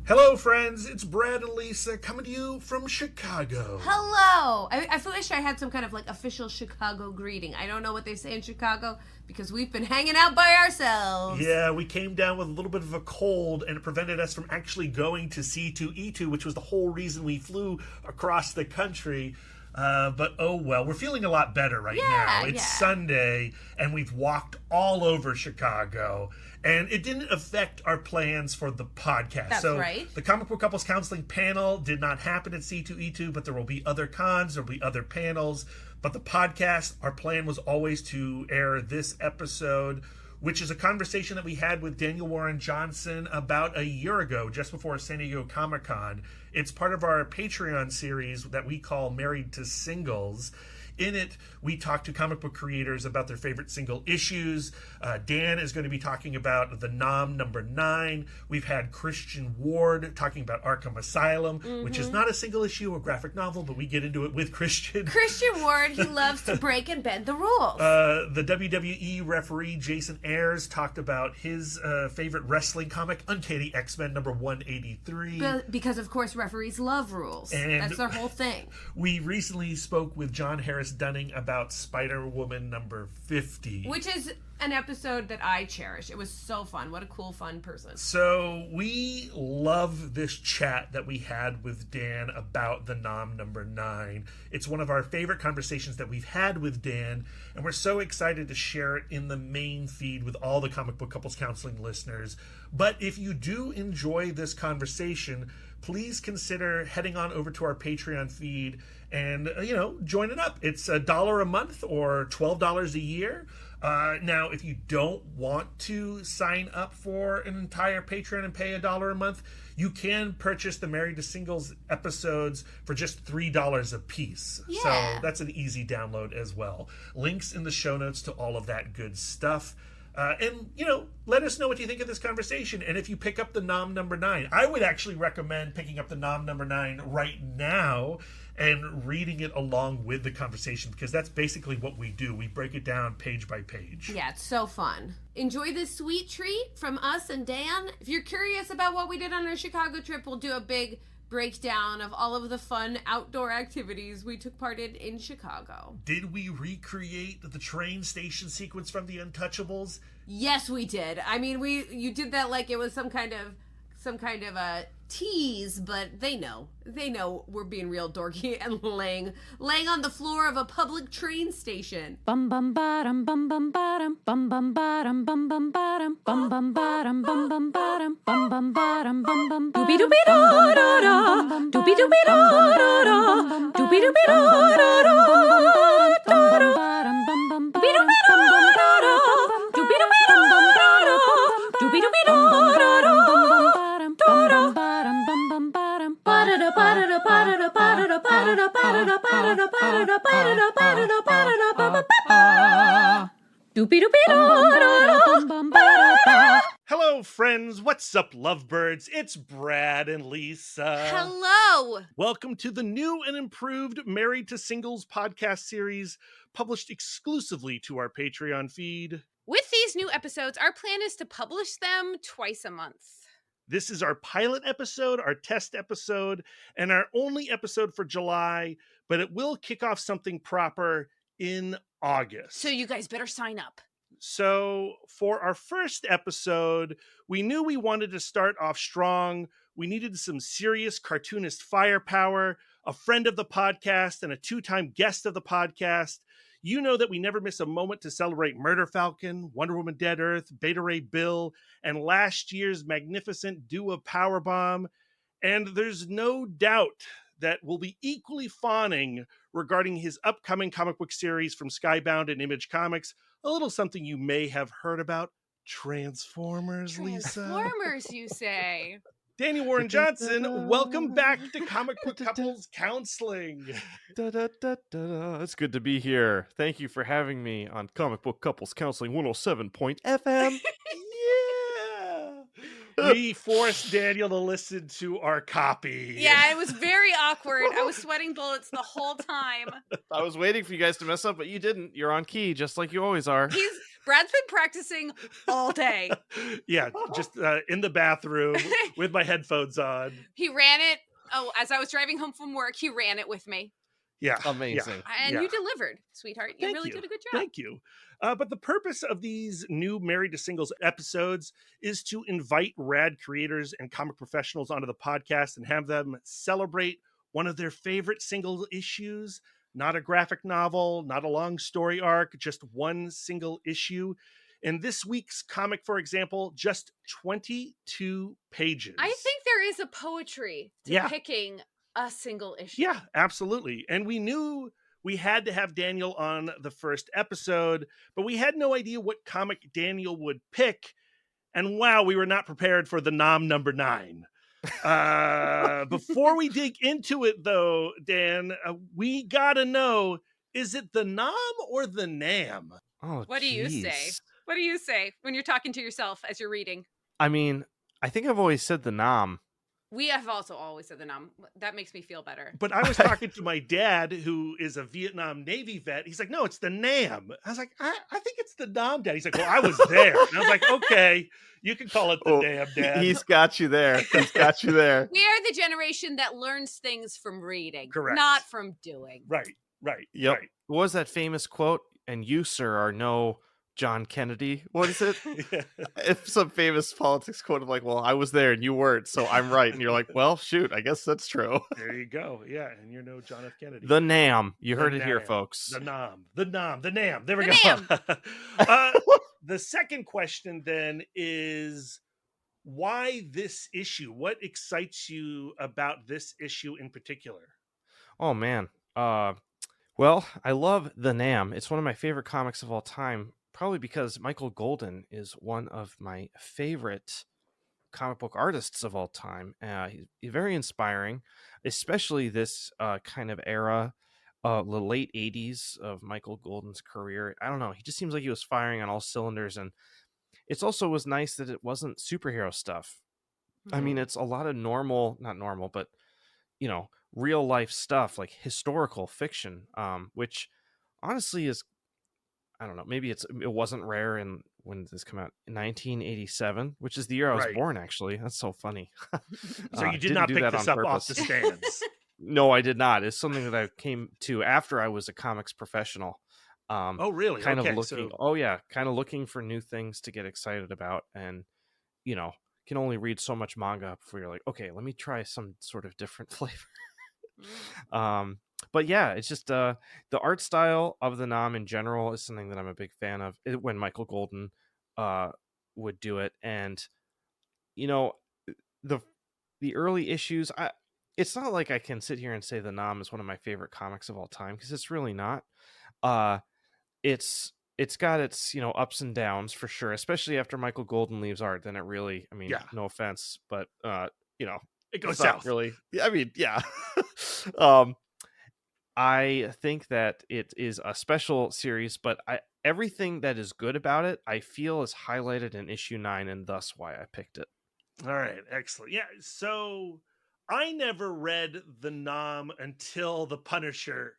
Hello, friends. It's Brad and Lisa coming to you from Chicago. Hello. I wish I had some kind of official Chicago greeting. I don't know what they say in Chicago because we've been hanging out by ourselves. Yeah, we came down with a little bit of a cold and it prevented us from actually going to C2E2, which was the whole reason we flew across the country. But oh well, we're feeling a lot better right now. It's Sunday and we've walked all over Chicago. And it didn't affect our plans for the podcast. That's right. The Comic Book Couples Counseling panel did not happen at C2E2, but there will be other cons, there will be other panels. But the podcast, our plan was always to air this episode, which is a conversation that we had with Daniel Warren Johnson about a year ago, just before San Diego Comic-Con. It's part of our Patreon series that we call Married to Singles. In it, we talk to comic book creators about their favorite single issues. Dan is going to be talking about the Nom number 9. We've had Christian Ward talking about Arkham Asylum, which is not a single issue or graphic novel, but we get into it with Christian. Christian Ward, he loves to break and bend the rules. The WWE referee Jason Ayers talked about his favorite wrestling comic, Uncanny X-Men number 183. Because, of course, referees love rules. And that's their whole thing. We recently spoke with John Harris Dunning about Spider-Woman number 50. Which is an episode that I cherish. It was so fun. What a cool, fun person. So we love this chat that we had with Dan about the Nom number 9. It's one of our favorite conversations that we've had with Dan, and we're so excited to share it in the main feed with all the Comic Book Couples Counseling listeners. But if you do enjoy this conversation, please consider heading on over to our Patreon feed and, joining up. It's $1 a month or $12 a year. Now, if you don't want to sign up for an entire Patreon and pay $1 a month, you can purchase the Married to Singles episodes for just $3 a piece. Yeah. So that's an easy download as well. Links in the show notes to all of that good stuff. And let us know what you think of this conversation. And if you pick up the Nom number 9, I would actually recommend picking up the Nom number 9 right now and reading it along with the conversation, because that's basically what we do. We break it down page by page. Yeah, it's so fun. Enjoy this sweet treat from us and Dan. If you're curious about what we did on our Chicago trip, we'll do a big breakdown of all of the fun outdoor activities we took part in Chicago. Did we recreate the train station sequence from The Untouchables? Yes, we did. I mean, you did that like it was some kind of a tease, but they know we're being real dorky and laying on the floor of a public train station. Bum bum bottom bum bum bottom bum bum bottom bum bum bottom bum bum bottom bum bum bottom bum bum bottom bum bum bottom doobie doobie da da da doobie doobie da da da doobie doobie da da da da da bottom bum bum doobie doobie da da da doobie doobie da da da doobie doobie da da da bottom bottom bum bum bottom ba-da-da ba-da-da ba-da-da ba-da-da ba-da-da ba-da-da ba-da-da ba-da-da ba-da-da ba-da-da ba-da-da ba-ba-ba doopy-doopy-da-da-da. Hello, friends. What's up, lovebirds? It's Brad and Lisa. Hello. Welcome to the new and improved Married to Singles podcast series, published exclusively to our Patreon feed. With these new episodes, our plan is to publish them twice a month. This is our pilot episode, our test episode, and our only episode for July, but it will kick off something proper in August. So you guys better sign up. So for our first episode, we knew we wanted to start off strong. We needed some serious cartoonist firepower, a friend of the podcast, and a 2-time guest of the podcast. You know that we never miss a moment to celebrate Murder Falcon, Wonder Woman Dead Earth, Beta Ray Bill, and last year's magnificent due of Powerbomb. And there's no doubt that we'll be equally fawning regarding his upcoming comic book series from Skybound and Image Comics, a little something you may have heard about, Transformers, Lisa. Transformers, you say? Daniel Warren Johnson, welcome back to Comic Book Couples Counseling. It's good to be here. Thank you for having me on Comic Book Couples Counseling 107.fm. Yeah. we forced Daniel to listen to our copy. Yeah, it was very awkward. I was sweating bullets the whole time. I was waiting for you guys to mess up, but you didn't. You're on key, just like you always are. Brad's been practicing all day. Yeah, just in the bathroom with my headphones on. He ran it. Oh, as I was driving home from work, he ran it with me. Yeah. Amazing. And Yeah. you delivered, sweetheart. You really did a good job. Thank you. But the purpose of these new Married to Singles episodes is to invite rad creators and comic professionals onto the podcast and have them celebrate one of their favorite single issues. Not a graphic novel, not a long story arc, just one single issue. In this week's comic, for example, just 22 pages. I think there is a poetry to picking a single issue. Yeah, absolutely. And we knew we had to have Daniel on the first episode, but we had no idea what comic Daniel would pick. And wow, we were not prepared for the Nom number 9. Before we dig into it, though, Dan, we gotta know, is it the Nom or the Nam? Oh, What do you say? What do you say when you're talking to yourself as you're reading? I mean, I think I've always said the Nom. We have also always said the Nom. That makes me feel better. But I was talking to my dad, who is a Vietnam Navy vet. He's like, no, it's the Nam. I was like, I think it's the Nam, Dad. He's like, well, I was there. And I was like, okay, you can call it the Nam, Dad. He's got you there. He's got you there. We are the generation that learns things from reading, Correct. not from doing. Right. Yep. Right. What was that famous quote? And you, sir, are no John Kennedy. What is it? If some famous politics quote of like, well, I was there and you weren't, so I'm right. And you're like, well, shoot, I guess that's true. There you go. Yeah, and you're no John F. Kennedy. The Nam. You The heard it here, Nam. folks. The Nam. The Nam. There we The go. The second question then is, why this issue? What excites you about this issue in particular? Oh, man. Well, I love The Nam. It's one of my favorite comics of all time. Probably because Michael Golden is one of my favorite comic book artists of all time. He's very inspiring, especially this kind of era, the late 80s of Michael Golden's career. I don't know. He just seems like he was firing on all cylinders. And it also was nice that it wasn't superhero stuff. I mean, it's a lot of not normal, but, real life stuff like historical fiction, which honestly is, I don't know, maybe it wasn't rare when this came out in 1987, which is the year I was born, actually. That's so funny. So you did not pick this up off the stands. No, I did not. It's something that I came to after I was a comics professional. Oh, really? Kind okay, of looking. Oh, yeah. Kind of looking for new things to get excited about. And, can only read so much manga before you're like, okay, let me try some sort of different flavor. But yeah, it's just the art style of the Nam in general is something that I'm a big fan of. When Michael Golden would do it, and the early issues, it's not like I can sit here and say the Nam is one of my favorite comics of all time, because it's really not. It's got its ups and downs for sure, especially after Michael Golden leaves art. Then it really, I mean, no offense, but it goes it's not south. really. I mean, yeah. I think that it is a special series, but everything that is good about it, I feel, is highlighted in issue 9, and thus why I picked it. All right, excellent. Yeah, so I never read the Nam until the Punisher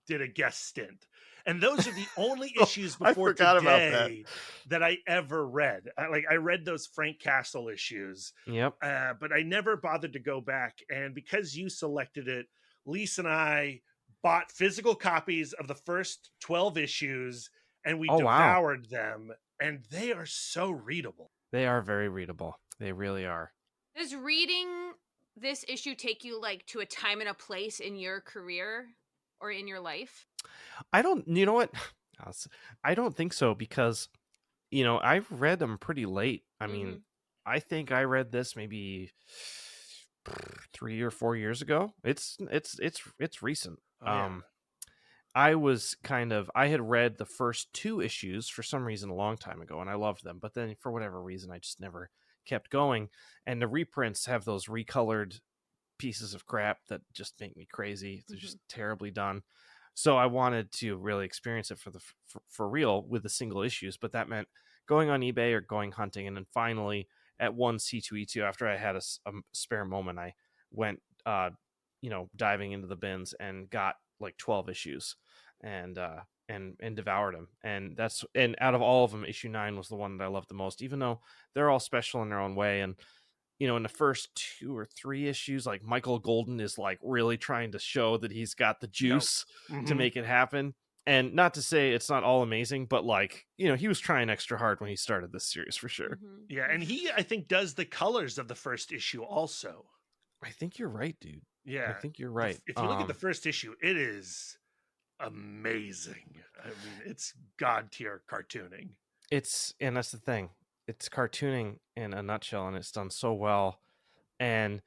did a guest stint. And those are the only issues before today that I ever read. I read those Frank Castle issues. Yep. But I never bothered to go back. And because you selected it, Lisa and I bought physical copies of the first 12 issues, and we devoured them. And they are so readable. They are very readable. They really are. Does reading this issue take you to a time and a place in your career or in your life? You know what? I don't think so, because, I've read them pretty late. I mean, I think I read this maybe 3 or 4 years ago. It's recent. I had read the first 2 issues for some reason a long time ago, and I loved them. But then for whatever reason, I just never kept going. And the reprints have those recolored pieces of crap that just make me crazy. They're just terribly done. So I wanted to really experience it for real with the single issues, but that meant going on eBay or going hunting. And then finally, at one C2E2 after I had a spare moment. I went, diving into the bins and got like 12 issues and devoured them. And out of all of them, issue 9 was the one that I loved the most, even though they're all special in their own way. And in the first 2 or 3 issues, like Michael Golden is like really trying to show that he's got the juice to make it happen. And not to say it's not all amazing, but like, he was trying extra hard when he started this series for sure. Yeah, and he, I think, does the colors of the first issue also. I think you're right, dude. Yeah. I think you're right. If you look at the first issue, it is amazing. I mean, it's god tier cartooning. And that's the thing. It's cartooning in a nutshell, and it's done so well. And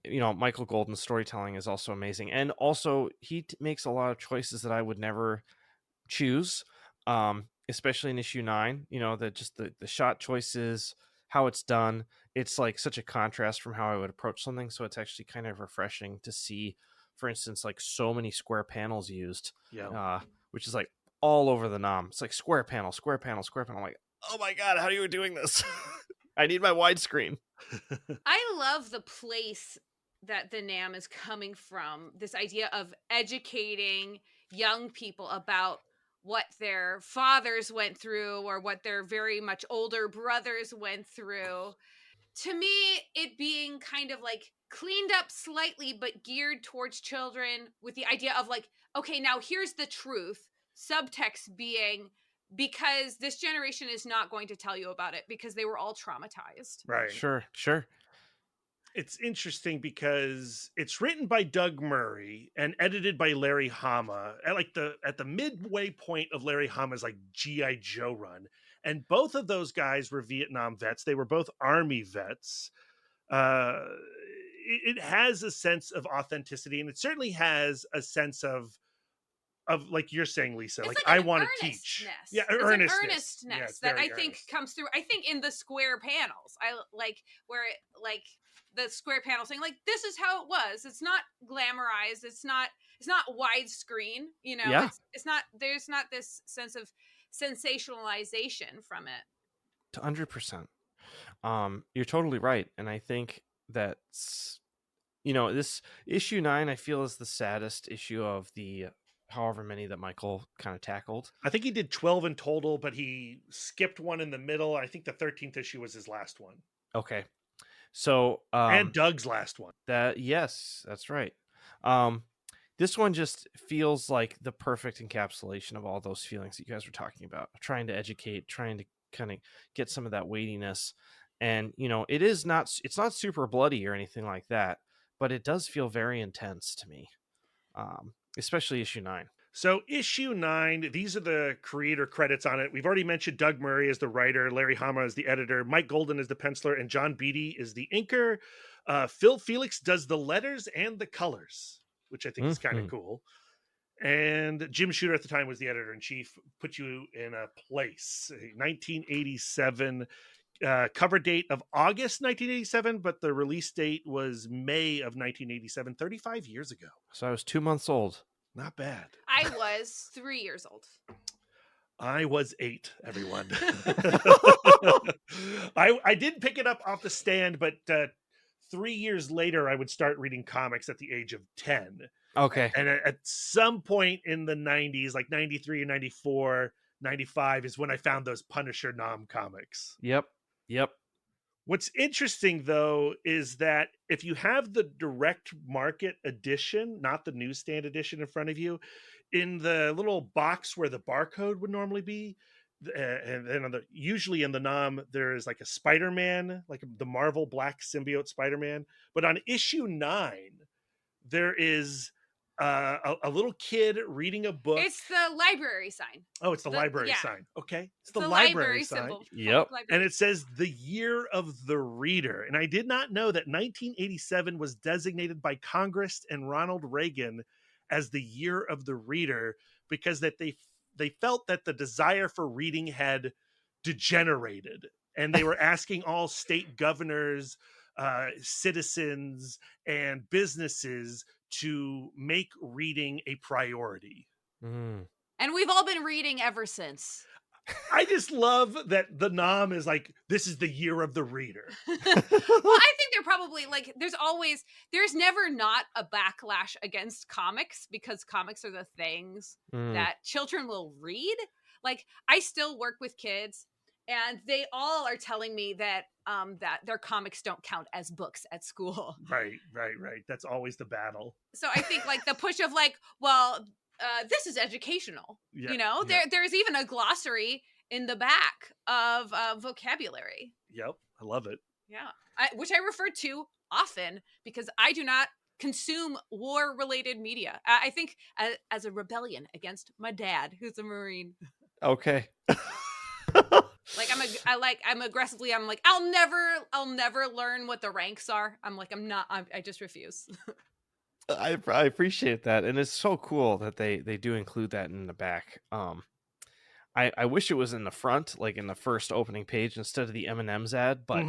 Michael Golden's storytelling is also amazing, and also he makes a lot of choices that I would never choose, especially in issue 9. The shot choices, how it's done, it's like such a contrast from how I would approach something. So it's actually kind of refreshing to see, for instance, like so many square panels used, which is like all over the nom. It's like square panel, square panel, square panel. I'm like, oh my god, how are you doing this? I need my widescreen. I love the place that the NAM is coming from. This idea of educating young people about what their fathers went through or what their very much older brothers went through. To me, it being kind of like cleaned up slightly, but geared towards children with the idea of like, okay, now here's the truth. Subtext being, because this generation is not going to tell you about it because they were all traumatized. Right. Sure. It's interesting because it's written by Doug Murray and edited by Larry Hama at the midway point of Larry Hama's like G.I. Joe run. And both of those guys were Vietnam vets. They were both Army vets. It has a sense of authenticity, and it certainly has a sense of like you're saying, Lisa, It's like I want to earnestness. teach. Yeah, It's earnestness. an earnestness Yeah, that very I think earnest. comes through. I think in the square panels, I like where it like the square panel saying like this is how it was. It's not glamorized. It's not widescreen. Yeah. It's not. There's not this sense of sensationalization from it. 100%. You're totally right, and I think that's this issue 9 I feel is the saddest issue of the however many that Michael kind of tackled. I think he did 12 in total, but he skipped one in the middle. I think the 13th issue was his last one. Okay. So and Doug's last one. Yes, that's right. This one just feels like the perfect encapsulation of all those feelings that you guys were talking about. Trying to educate, trying to kind of get some of that weightiness. And it's not super bloody or anything like that, but it does feel very intense to me. Especially issue 9. So issue 9, these are the creator credits on it. We've already mentioned Doug Murray as the writer, Larry Hama as the editor, Mike Golden as the penciler, and John Beatty is the inker. Phil Felix does the letters and the colors, which I think is kind of cool. And Jim Shooter at the time was the editor-in-chief, put you in a place. 1987, cover date of August 1987, but the release date was May of 1987, 35 years ago. So I was 2 months old. Not bad. I was 3 years old. I was 8, everyone. I did pick it up off the stand, but 3 years later, I would start reading comics at the age of 10. Okay. And at some point in the 90s, like 93 and 94, 95 is when I found those Punisher Nom comics. Yep. What's interesting, though, is that if you have the direct market edition, not the newsstand edition in front of you, in the little box where the barcode would normally be, and then usually in the Nom, there is like a Spider-Man, like the Marvel Black Symbiote Spider-Man. But on issue 9, there is a little kid reading a book. It's the library sign. Oh, it's the library sign. Okay. It's the library symbol. Yep. And it says the year of the reader. And I did not know that 1987 was designated by Congress and Ronald Reagan as the year of the reader because that they felt that the desire for reading had degenerated. And they were asking all state governors, citizens, and businesses to make reading a priority. Mm. And we've all been reading ever since. I just love that the nom is like, this is the year of the reader. Well, I think they're probably like, there's never not a backlash against comics because comics are the things that children will read. Like, I still work with kids and they all are telling me that that their comics don't count as books at school. Right. That's always the battle. So I think like the push of like, well, this is educational. Yeah, there's even a glossary in the back of vocabulary. Yep, I love it. Yeah, which I refer to often because I do not consume war-related media. I think as a rebellion against my dad, who's a Marine. Okay. Like I'm aggressively. I'm like I'll never learn what the ranks are. I'm like I just refuse. I appreciate that, and it's so cool that they do include that in the back. I wish it was in the front, like in the first opening page instead of the M&M's ad, but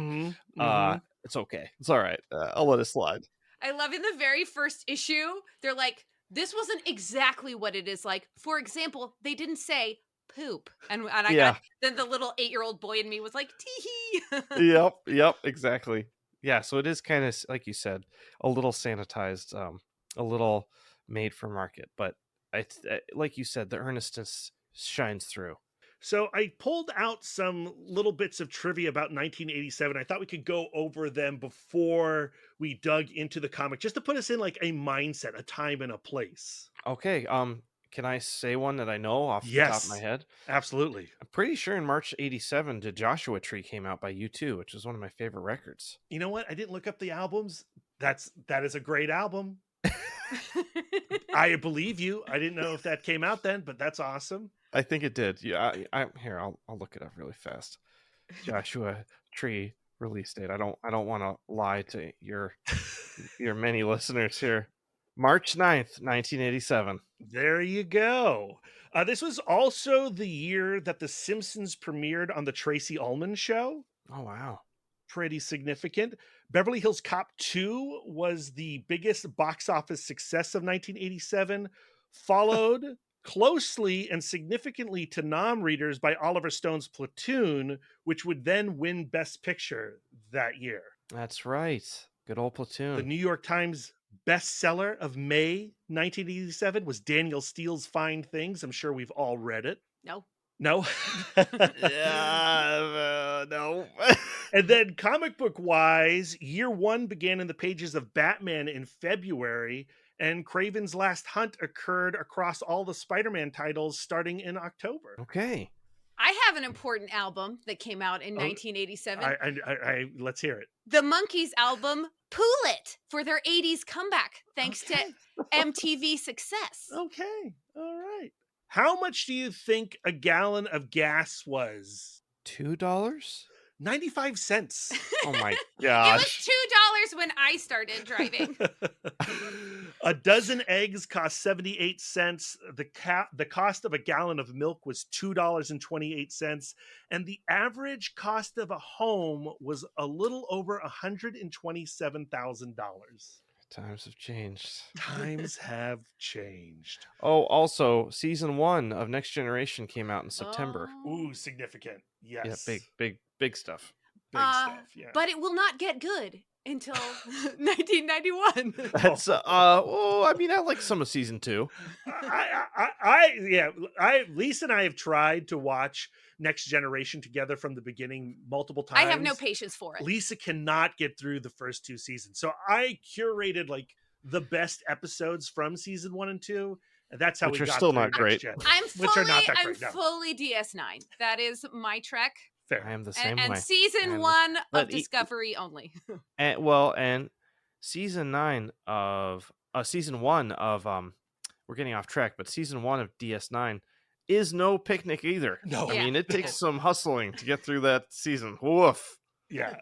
it's okay. It's all right. I'll let it slide. I love in the very first issue, they're like, this wasn't exactly what it is like. For example, they didn't say poop. And I got, then the little 8-year-old boy in me was like, tee-hee. Yep, exactly. Yeah, so it is kind of, like you said, a little sanitized, a little made for market. But like you said, the earnestness shines through. So I pulled out some little bits of trivia about 1987. I thought we could go over them before we dug into the comic, just to put us in like a mindset, a time and a place. Okay. Can I say one that I know off the top of my head? Absolutely. I'm pretty sure in March '87, The Joshua Tree came out by U2, which is one of my favorite records. You know what? I didn't look up the albums. That is a great album. I believe you. I didn't know if that came out then, but that's awesome. I think it did. Yeah, I'll look it up really fast. Joshua Tree release date. I don't want to lie to your many listeners here. March 9th, 1987. There you go. This was also the year that The Simpsons premiered on the Tracy Ullman Show. Oh, wow. Pretty significant. Beverly Hills Cop 2 was the biggest box office success of 1987, followed closely and significantly to non-readers by Oliver Stone's Platoon, which would then win Best Picture that year. That's right. Good old Platoon. The New York Times bestseller of May 1987 was Daniel Steele's Fine Things. I'm sure we've all read it. No. No? No. And then comic book wise, year one began in the pages of Batman in February, and Craven's Last Hunt occurred across all the Spider-Man titles starting in October. Okay. I have an important album that came out in 1987. I let's hear it. The Monkees album, Pool It, for their 80s comeback, thanks to MTV success. Okay. All right. How much do you think a gallon of gas was? $2? 95 cents. Oh my It gosh. was $2 when I started driving. A dozen eggs cost 78 cents. The cost of a gallon of milk was $2.28. And the average cost of a home was a little over $127,000. Times have changed. Times have changed. Oh, also, season 1 of Next Generation came out in September. Ooh, significant. Yes. Yeah, big stuff. Big stuff, yeah. But it will not get good until 1991. That's I mean, I like some of season 2. Lisa and I have tried to watch Next Generation together from the beginning multiple times. I have no patience for it. Lisa cannot get through the first 2 seasons. So I curated like the best episodes from season 1 and 2. And that's how Which we are got still through not great. Next Gen. I'm No. fully DS9. That is my trek. Fair. I am the same And way. season 1 but of Discovery only. And season 1 of we're getting off track, but season 1 of DS9 is no picnic either. No. I mean, it takes some hustling to get through that season. Woof. Yeah,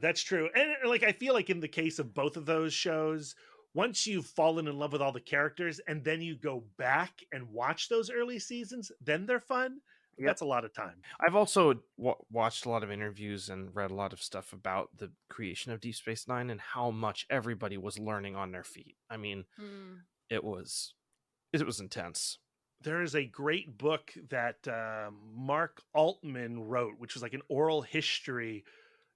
that's true. And like I feel like in the case of both of those shows, once you've fallen in love with all the characters and then you go back and watch those early seasons, then they're fun. Yep. That's a lot of time. I've also watched a lot of interviews and read a lot of stuff about the creation of Deep Space Nine and how much everybody was learning on their feet. I mean, it was intense. there is a great book that Mark Altman wrote, which was like an oral history.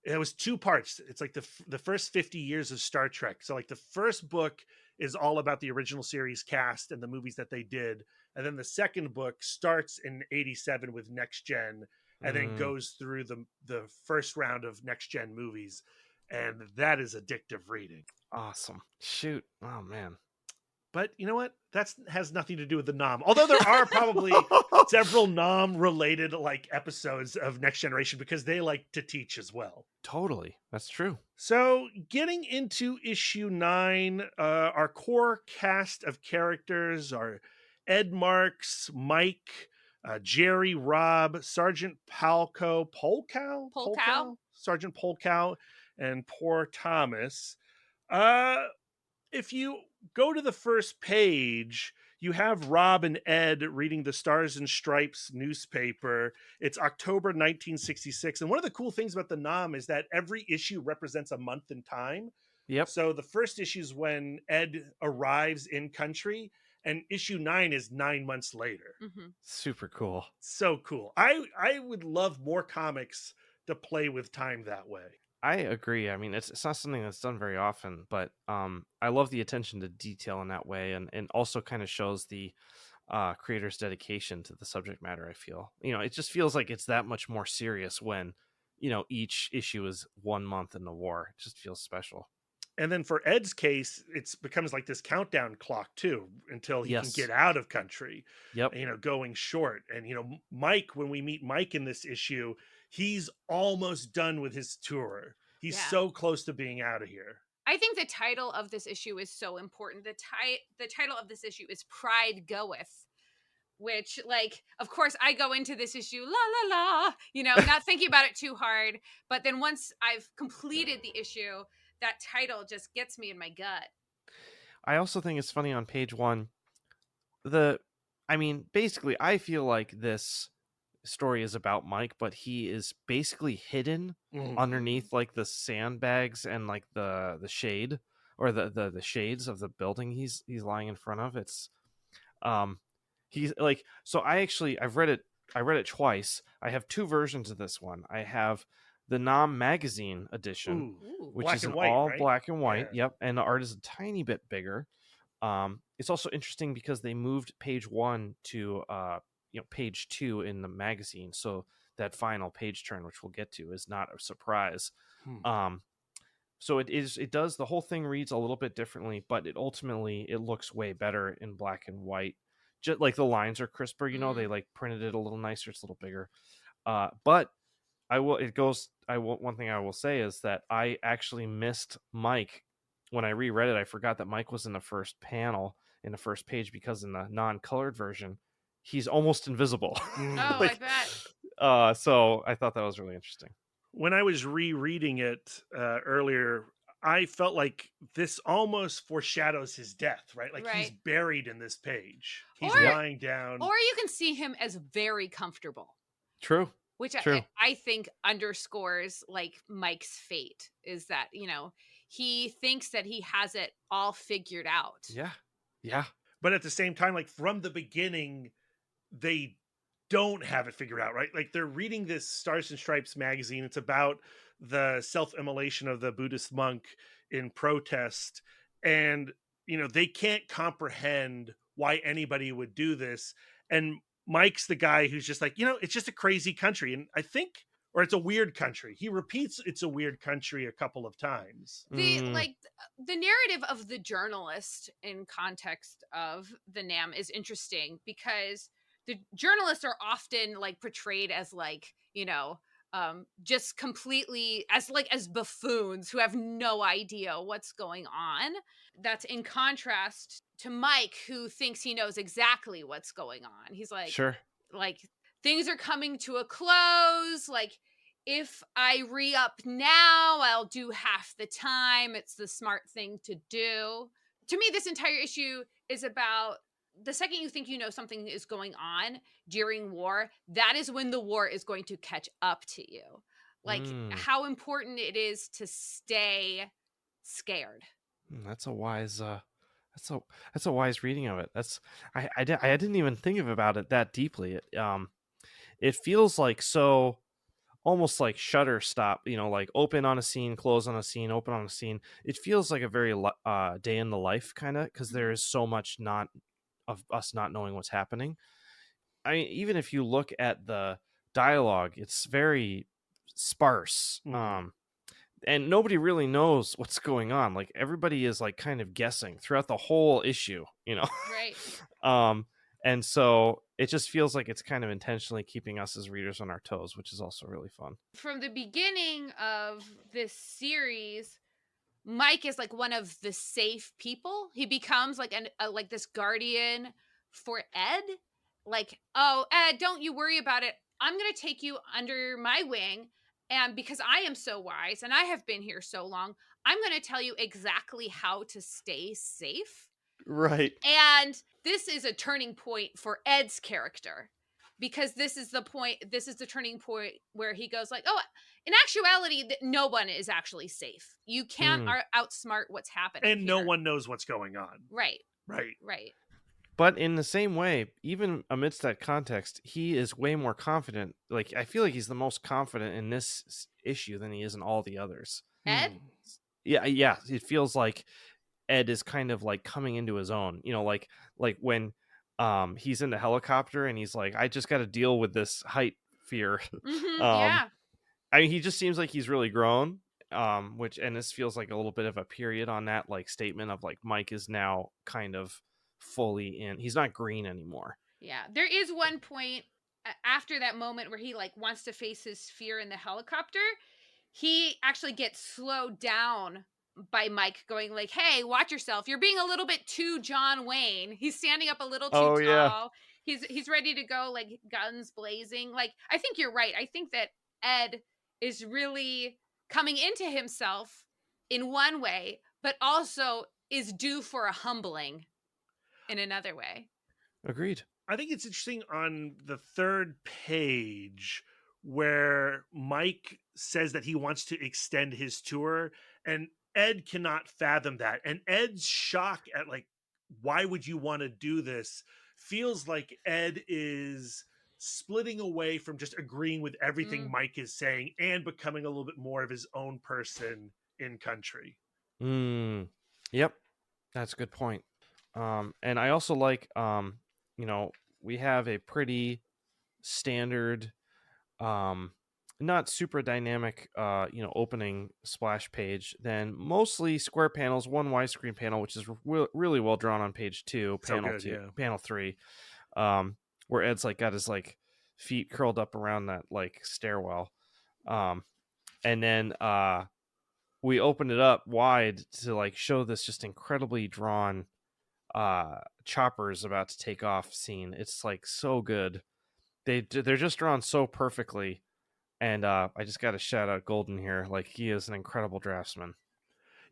It was 2 parts. It's like the first 50 years of Star Trek. So like the first book is all about the original series cast and the movies that they did, and then the second book starts in 87 with Next Gen, and then goes through the first round of Next Gen movies, and that is addictive reading. Awesome. Shoot. Oh man. But you know what? That has nothing to do with the Nom. Although there are probably several Nom related like episodes of Next Generation because they like to teach as well. Totally. That's true. So getting into issue 9, our core cast of characters are Ed Marks, Mike, Jerry, Rob, Sergeant Polkow, Sergeant Polkow, and poor Thomas. If you go to the first page, you have Rob and Ed reading the Stars and Stripes newspaper. It's October 1966. And one of the cool things about the Nom is that every issue represents a month in time. Yep. So the first issue is when Ed arrives in country, and issue 9 is 9 months later. Mm-hmm. Super cool. So cool. I would love more comics to play with time that way. I agree. I mean, it's not something that's done very often, but I love the attention to detail in that way, and also kind of shows the creator's dedication to the subject matter. I feel, it just feels like it's that much more serious when, each issue is 1 month in the war. It just feels special. And then for Ed's case, it becomes like this countdown clock too, until he can get out of country. Yep. Going short. And Mike, when we meet Mike in this issue, he's almost done with his tour. He's so close to being out of here. I think the title of this issue is so important. The title of this issue is Pride Goeth, which, like, of course, I go into this issue, la, la, la, not thinking about it too hard. But then once I've completed the issue, that title just gets me in my gut. I also think it's funny on page 1. Basically, I feel like this story is about Mike, but he is basically hidden underneath like the sandbags and like the shade or the shades of the building he's lying in front of. It's he's like, so I've read it twice. I have 2 versions of this one. I have the Nom magazine edition, which is all black and white. Yep. And the art is a tiny bit bigger. It's also interesting because they moved page 1 to page 2 in the magazine, so that final page turn, which we'll get to, is not a surprise. So it does, the whole thing reads a little bit differently, but it looks way better in black and white. Just like the lines are crisper, they like printed it a little nicer, it's a little bigger. But one thing I will say is that I actually missed Mike when I reread it. I forgot that Mike was in the first panel, in the first page, because in the non-colored version he's almost invisible. Oh, I bet. So I thought that was really interesting. When I was rereading it earlier, I felt like this almost foreshadows his death, right? Like he's buried in this page. He's lying down. Or you can see him as very comfortable. True. Which True. I think underscores like Mike's fate, is that, he thinks that he has it all figured out. Yeah. Yeah. But at the same time, like from the beginning, they don't have it figured out, right? Like they're reading this Stars and Stripes magazine. It's about the self-immolation of the Buddhist monk in protest. And, they can't comprehend why anybody would do this. And Mike's the guy who's just like, it's just a crazy country. And I think, or it's a weird country. He repeats it's a weird country a couple of times. The narrative of the journalist in context of the NAM is interesting because the journalists are often like portrayed as like, just completely as buffoons who have no idea what's going on. That's in contrast to Mike, who thinks he knows exactly what's going on. He's like, sure, like things are coming to a close. Like if I re-up now, I'll do half the time. It's the smart thing to do. To me, this entire issue is about the second you think something is going on during war, that is when the war is going to catch up to you. Like how important it is to stay scared. That's a wise That's a wise reading of it. I didn't even think about it that deeply. It feels like so almost like shutter stop, like open on a scene, close on a scene, open on a scene. It feels like a very day in the life kind of, because there is so much not of us not knowing what's happening. I mean, even if you look at the dialogue, it's very sparse. And nobody really knows what's going on. Like everybody is like kind of guessing throughout the whole issue, Right. And so it just feels like it's kind of intentionally keeping us as readers on our toes, which is also really fun. From the beginning of this series, Mike is like one of the safe people. He becomes like like this guardian for Ed. Like, oh, Ed, don't you worry about it. I'm going to take you under my wing. And because I am so wise and I have been here so long, I'm going to tell you exactly how to stay safe. Right. And this is a turning point for Ed's character, because this is the turning point where he goes like, oh, in actuality, no one is actually safe. You can't outsmart what's happening. And no one knows what's going on. Right. Right. Right. But in the same way, even amidst that context, he is way more confident. Like, I feel like he's the most confident in this issue than he is in all the others. Ed? Yeah. It feels like Ed is kind of like coming into his own, like when he's in the helicopter and he's like, I just got to deal with this height fear. Yeah. I mean, he just seems like he's really grown, and this feels like a little bit of a period on that like statement of like Mike is now kind of fully in. He's not green anymore. Yeah. There is one point after that moment where he like wants to face his fear in the helicopter. He actually gets slowed down by Mike going like, hey, watch yourself. You're being a little bit too John Wayne. He's standing up a little too tall. Yeah. He's ready to go, like guns blazing. Like, I think you're right. I think that Ed is really coming into himself in one way, but also is due for a humbling in another way. Agreed. I think it's interesting on the third page where Mike says that he wants to extend his tour, and Ed cannot fathom that. And Ed's shock at like, why would you want to do this? Feels like Ed is splitting away from just agreeing with everything Mike is saying and becoming a little bit more of his own person in country. Yep. That's a good point. And I also like, we have a pretty standard, not super dynamic, opening splash page. Then mostly square panels, one widescreen panel, which is really well drawn on page 2, panel 3, where Ed's like got his like feet curled up around that like stairwell, and then we open it up wide to like show this just incredibly drawn choppers about to take off scene. It's like so good. They're just drawn so perfectly, and I just got to shout out Golden here. Like, he is an incredible draftsman.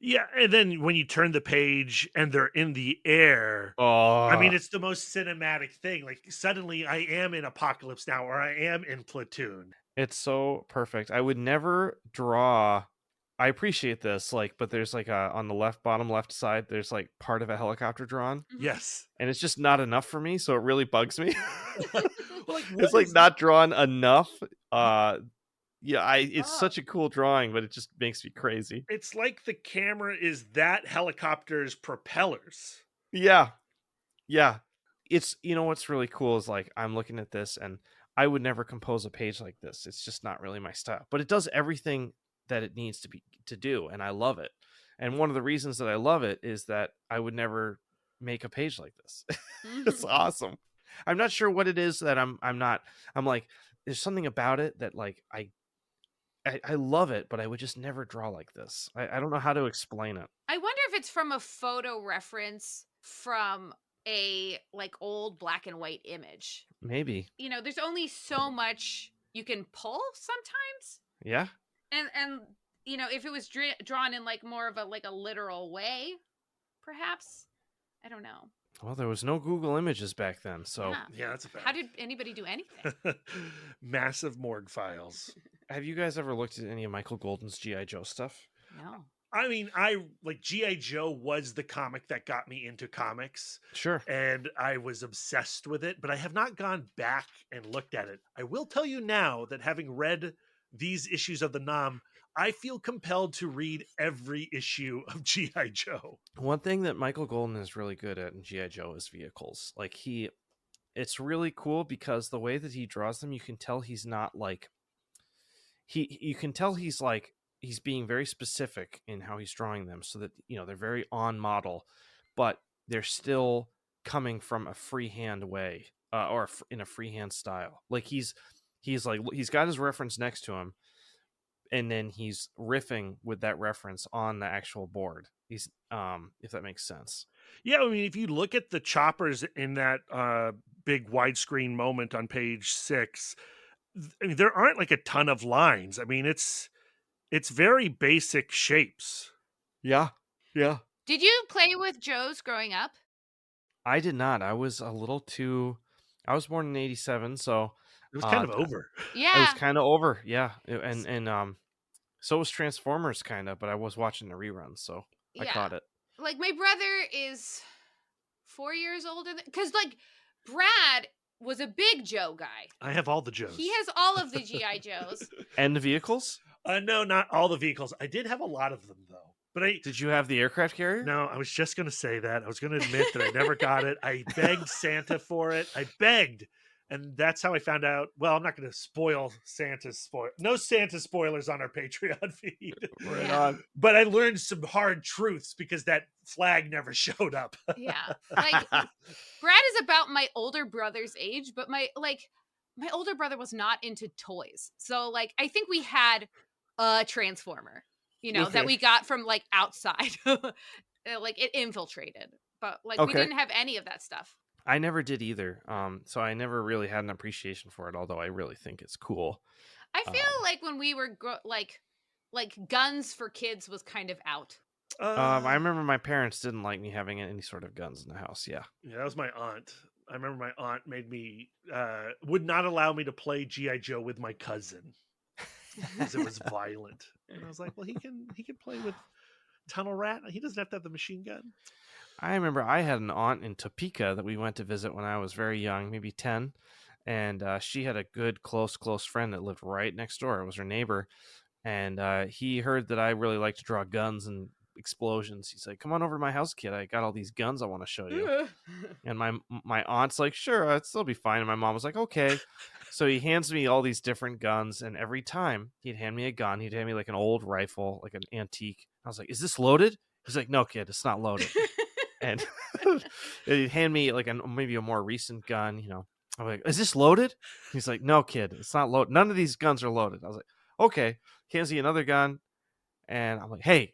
Yeah, and then when you turn the page and they're in the air, I mean, it's the most cinematic thing. Like, suddenly I am in Apocalypse Now, or I am in Platoon. It's so perfect. I would never draw. I appreciate this, like, but there's like on the bottom left side, there's like part of a helicopter drawn. Yes. And it's just not enough for me, so it really bugs me. Like, it's like not drawn enough. It's such a cool drawing, but it just makes me crazy. It's like the camera is that helicopter's propellers. Yeah. It's, what's really cool is like, I'm looking at this and I would never compose a page like this. It's just not really my style, but it does everything that it needs to do, and I love it. And one of the reasons that I love it is that I would never make a page like this. It's awesome. I'm not sure what it is that I'm like, there's something about it that like I love it, but I would just never draw like this. I don't know how to explain it. I wonder if it's from a photo reference from a like old black and white image. Maybe. There's only so much you can pull sometimes. Yeah. And if it was drawn in like more of a literal way, perhaps. I don't know. Well, there was no Google Images back then, so yeah, that's a fact. How did anybody do anything? Massive morgue files. Have you guys ever looked at any of Michael Golden's G.I. Joe stuff? No. I mean, I like G.I. Joe was the comic that got me into comics. Sure. And I was obsessed with it, but I have not gone back and looked at it. I will tell you now that having read these issues of the Nam, I feel compelled to read every issue of G.I. Joe. One thing that Michael Golden is really good at in G.I. Joe is vehicles. Like it's really cool because the way that he draws them, you can tell he's not like you can tell he's like he's being very specific in how he's drawing them so that they're very on model, but they're still coming from a freehand way or in a freehand style. Like he's like he's got his reference next to him, and then he's riffing with that reference on the actual board. He's if that makes sense. Yeah, I mean, if you look at the choppers in that big widescreen moment on page 6, I mean, there aren't like a ton of lines. I mean, it's very basic shapes. Yeah. Did you play with Joes growing up? I did not. I was I was born in 87, so It was kind of over. Yeah. it was kind of over. Yeah. And so was Transformers kind of, but I was watching the reruns, so I caught it. Like my brother is 4 years older because like Brad was a big Joe guy. I have all the Joes. He has all of the G.I. Joes. And the vehicles? No, not all the vehicles. I did have a lot of them though. But Did you have the aircraft carrier? No, I was just going to say that. I was going to admit that I never got it. I begged Santa for it. I begged. And that's how I found out. Well, I'm not going to spoil Santa's no Santa spoilers on our Patreon feed. Right on. But I learned some hard truths because that flag never showed up. Yeah. Like Brad is about my older brother's age, but my older brother was not into toys. So like I think we had a Transformer, that we got from like outside. Like it infiltrated. But like we didn't have any of that stuff. I never did either. So I never really had an appreciation for it, although I really think it's cool. I feel like when we were like guns for kids was kind of out. I remember my parents didn't like me having any sort of guns in the house. Yeah. Yeah, that was my aunt. I remember my aunt made me would not allow me to play G.I. Joe with my cousin because it was violent. And I was like, well, he can play with Tunnel Rat. He doesn't have to have the machine gun. I remember I had an aunt in Topeka that we went to visit when I was very young, maybe 10. And she had a good, close friend that lived right next door. It was her neighbor. And he heard that I really like to draw guns and explosions. He's like, come on over to my house, kid. I got all these guns I want to show you. And my aunt's like, sure, it'll be fine. And my mom was like, okay. So he hands me all these different guns. And every time he'd hand me a gun, he'd hand me like an old rifle, like an antique. I was like, is this loaded? He's like, no, kid, it's not loaded. And he'd hand me like maybe a more recent gun, I'm like, is this loaded? He's like, no, kid, it's not loaded. None of these guns are loaded. I was like, okay. He hands me another gun. And I'm like, hey,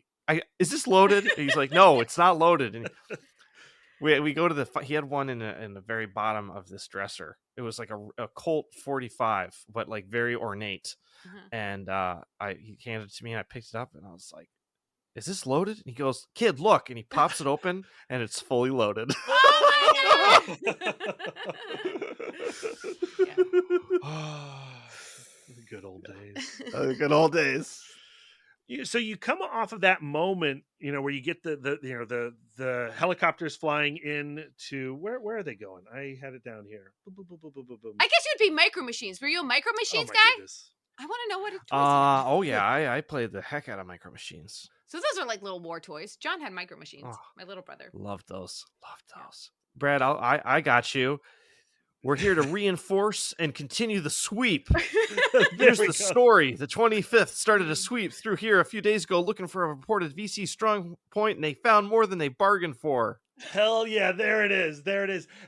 is this loaded? And he's like, no, it's not loaded. And we go to he had one in the very bottom of this dresser. It was like a Colt 45, but like very ornate. And he handed it to me and I picked it up and I was like, is this loaded? And he goes, kid, look. And he pops it open and it's fully loaded. Oh my God. The good old days. Good old days. So you come off of that moment, where you get the helicopters flying in to where are they going? I had it down here. Boom, boom, boom, boom, boom, boom. I guess you'd be Micro Machines. Were you a Micro Machines guy? Goodness. I want to know what it Oh yeah, I played the heck out of Micro Machines. So those are like little war toys. John had Micro Machines. Oh, my little brother. Loved those. Brad, I got you. We're here to reinforce and continue the sweep. Here's the story. The 25th started a sweep through here a few days ago looking for a reported VC strong point, and they found more than they bargained for. Hell yeah, there it is.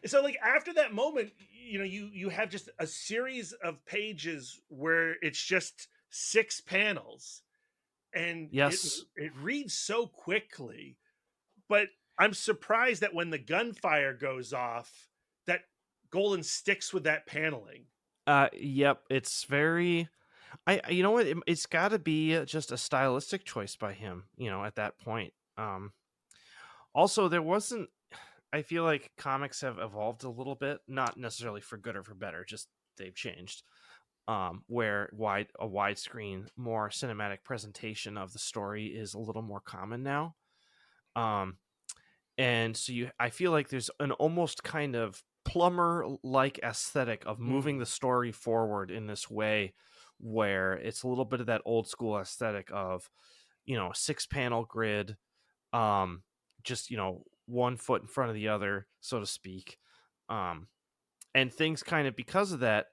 So like after that moment, you have just a series of pages where it's just 6 panels. And yes, it reads so quickly. But I'm surprised that when the gunfire goes off, that Golden sticks with that paneling. Yep, it's very. You know what? It's got to be just a stylistic choice by him. At that point. Also, there wasn't. I feel like comics have evolved a little bit, not necessarily for good or for better. Just they've changed. where a widescreen, more cinematic presentation of the story is a little more common now. And so I feel like there's an almost kind of plumber-like aesthetic of moving the story forward in this way, where it's a little bit of that old school aesthetic of, a 6-panel grid, just, one foot in front of the other, so to speak. And things kind of, because of that,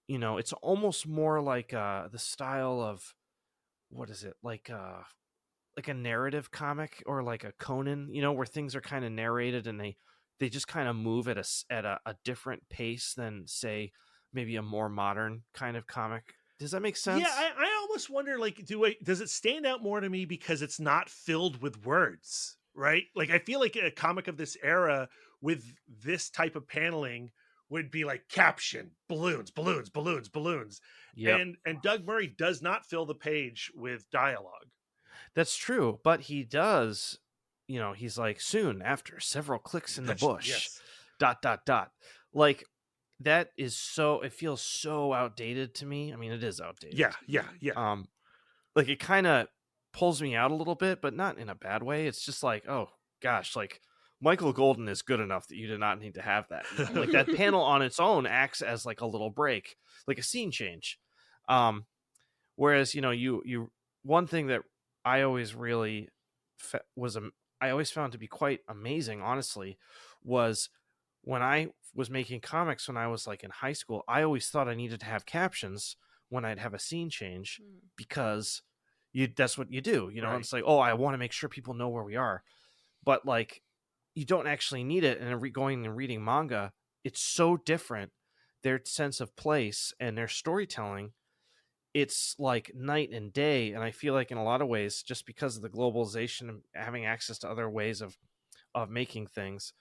it's almost more like the style of, what is it, like a narrative comic or like a Conan, where things are kind of narrated and they just kind of move at a different pace than, say, maybe a more modern kind of comic. Does that make sense? Yeah, I almost wonder, like, does it stand out more to me because it's not filled with words, right? Like, I feel like a comic of this era with this type of paneling would be like caption, balloons, balloons, balloons, balloons. Yep. And Doug Murray does not fill the page with dialogue. That's true, but he does, he's like, soon after several clicks in the bush, Yes. ... Like, that is it feels so outdated to me. I mean, it is outdated. Yeah. Like, it kind of pulls me out a little bit, but not in a bad way. It's just like, oh gosh, like, Michael Golden is good enough that you did not need to have that. Like, that panel on its own acts as like a little break, like a scene change. Whereas, you one thing that I always really I always found to be quite amazing, honestly, was when I was making comics when I was like in high school. I always thought I needed to have captions when I'd have a scene change, because that's what you do, Right. It's like, oh, I want to make sure people know where we are, but like, you don't actually need it. And going and reading manga, it's so different. Their sense of place and their storytelling, it's like night and day. And I feel like in a lot of ways, just because of the globalization and having access to other ways of making things,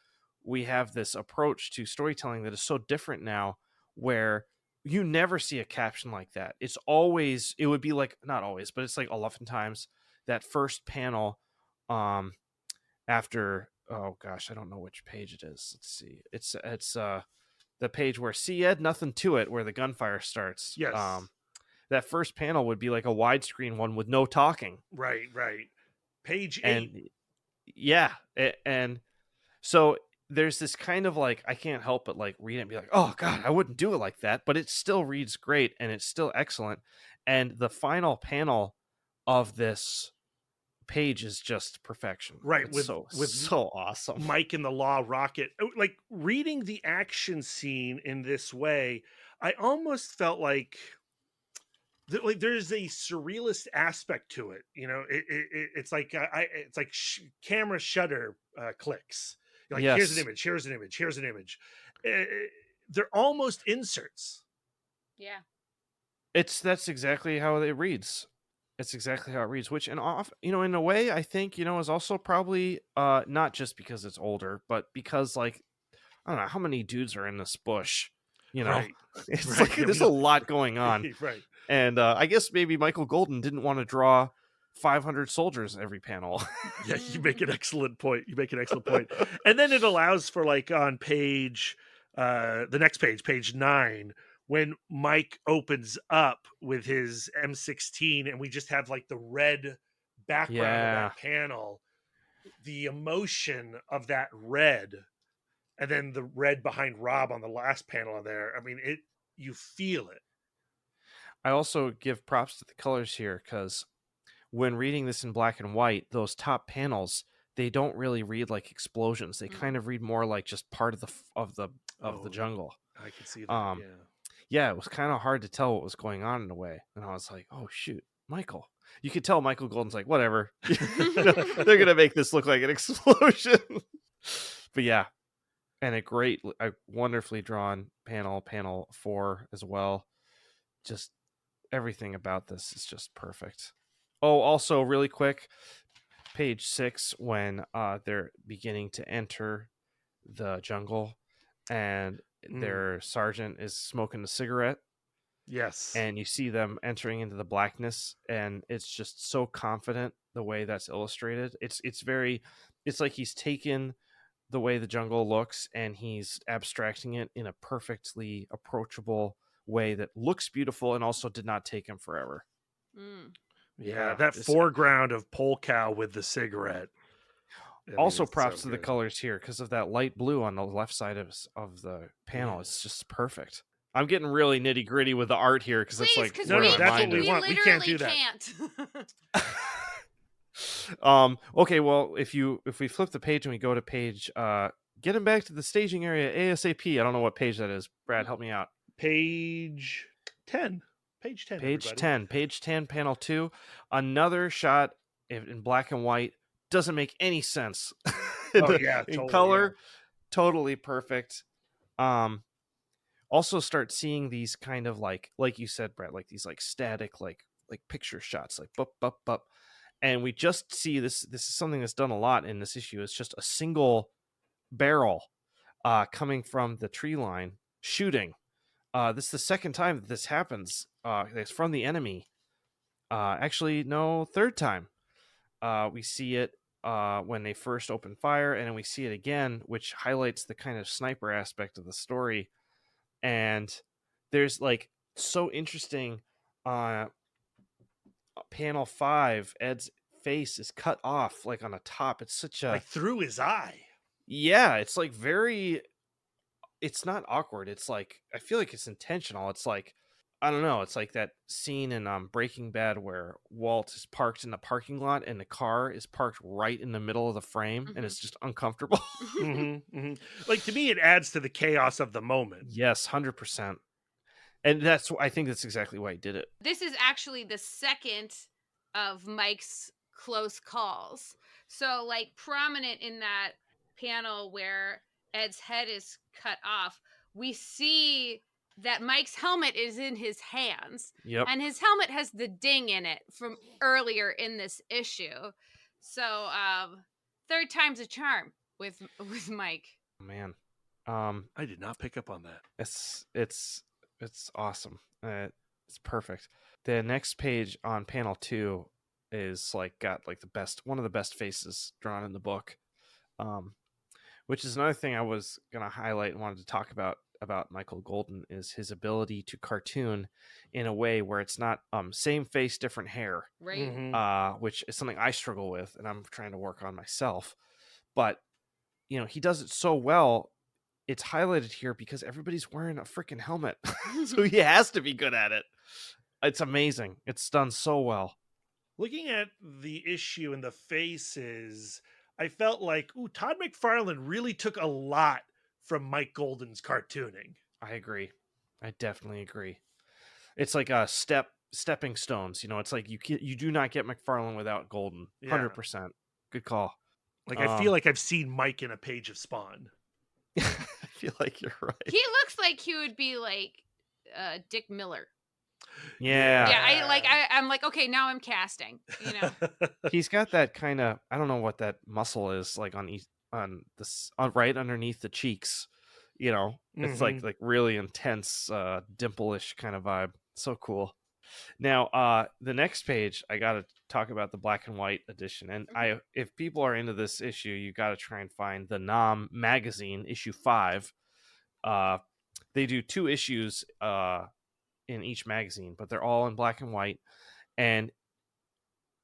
we have this approach to storytelling that is so different now, where you never see a caption like that. It would be like, not always, but it's like oftentimes that first panel after, oh gosh, I don't know which page it is. Let's see. It's the page where Ed, nothing to it, where the gunfire starts. Yes. That first panel would be like a widescreen one with no talking. Right. Page 8. And yeah, and so there's this kind of like, I can't help but like read it and be like, oh god, I wouldn't do it like that, but it still reads great and it's still excellent. And the final panel of this page is just perfection. Right. It's so awesome. Mike and the Law Rocket. Like, reading the action scene in this way, I almost felt like there's a surrealist aspect to it. It's like camera shutter clicks. Like, yes. Here's an image. They're almost inserts. Yeah. That's exactly how it reads. It's exactly how it reads, which, and off, in a way, I think, is also probably not just because it's older, but because, like, I don't know how many dudes are in this bush, Right. It's Right. like there's a lot going on. Right. And I guess maybe Michael Golden didn't want to draw 500 soldiers every panel. Yeah, you make an excellent point. And then it allows for, like, on page, the next page 9, when Mike opens up with his M16 and we just have like the red background of that panel, the emotion of that red, and then the red behind Rob on the last panel there. I mean, you feel it. I also give props to the colors here, because when reading this in black and white, those top panels, they don't really read like explosions. They kind of read more like just part of the jungle. I can see that. Yeah, it was kind of hard to tell what was going on in a way. And I was like, oh shoot, Michael. You could tell Michael Golden's like, whatever. They're going to make this look like an explosion. But yeah, and a wonderfully drawn panel 4 as well. Just everything about this is just perfect. Oh, also really quick, page 6, when they're beginning to enter the jungle and their sergeant is smoking a cigarette. Yes. And you see them entering into the blackness, and it's just so confident the way that's illustrated. It's like he's taken the way the jungle looks and he's abstracting it in a perfectly approachable way that looks beautiful and also did not take him forever. Mm. Yeah, that it's- foreground of Pole Cow with the cigarette. I mean, Also it's props so to the good. colors here because of that light blue on the left side of the panel. Yeah. It's just perfect. I'm getting really nitty gritty with the art here because it's Please, like because No, no, we, that's what we we want. We can't do literally that. can't. Okay, well, if we flip the page and we go to page get him back to the staging area ASAP. I don't know what page that is. Brad, help me out. Page 10. Page 10. Page everybody. 10. Page 10, panel 2. Another shot in black and white. Doesn't make any sense. Oh, yeah, in totally, color, totally perfect. Also start seeing these kind of like you said, Brett, like these like static like picture shots, like bup bup bup. And we just see this is something that's done a lot in this issue. It's just a single barrel coming from the tree line shooting. This is the second time that this happens. It's from the enemy. Actually, no, third time. We see it when they first open fire, and then we see it again, which highlights the kind of sniper aspect of the story. And there's like so interesting panel 5, Ed's face is cut off like on a top. It's such a Like through his eye. yeah, it's like very, it's not awkward. It's like, I feel like it's intentional. It's like, I don't know. It's like that scene in Breaking Bad where Walt is parked in the parking lot and the car is parked right in the middle of the frame and it's just uncomfortable. Like, to me, it adds to the chaos of the moment. Yes, 100%. And I think that's exactly why he did it. This is actually the second of Mike's close calls. So, like, prominent in that panel where Ed's head is cut off, we see that Mike's helmet is in his hands. Yep. And his helmet has the ding in it from earlier in this issue. So, third time's a charm with Mike. Man. I did not pick up on that. It's awesome. It's perfect. The next page on panel 2 is like got like one of the best faces drawn in the book, which is another thing I was gonna highlight and wanted to talk about Michael Golden is his ability to cartoon in a way where it's not same face, different hair, Right. which is something I struggle with and I'm trying to work on myself. But he does it so well. It's highlighted here because everybody's wearing a freaking helmet. So he has to be good at it. It's amazing. It's done so well. Looking at the issue and the faces, I felt like, Todd McFarlane really took a lot from Mike Golden's cartooning. I agree. I definitely agree. It's like a stepping stones. It's like you do not get McFarlane without Golden. 100%. Good call. Like, I feel like I've seen Mike in a page of Spawn. I feel like you're right. He looks like he would be like Dick Miller. Yeah. Yeah, I'm like, okay, now I'm casting. He's got that kind of, I don't know what that muscle is like on right underneath the cheeks. It's like really intense, dimple-ish kind of vibe. So cool. Now, the next page, I got to talk about the black and white edition. And if people are into this issue, you got to try and find the Nom magazine, issue 5. They do 2 issues in each magazine, but they're all in black and white. And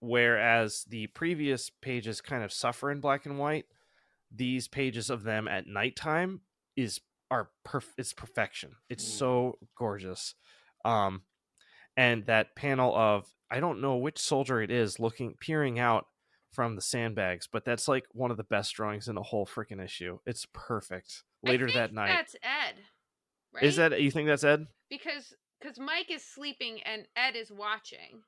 whereas the previous pages kind of suffer in black and white, these pages of them at nighttime it's perfection. It's so gorgeous. And that panel of, I don't know which soldier it is peering out from the sandbags, but that's like one of the best drawings in the whole freaking issue. It's perfect. Later that night. That's Ed. Right? Is that, you think that's Ed? Because Mike is sleeping and Ed is watching.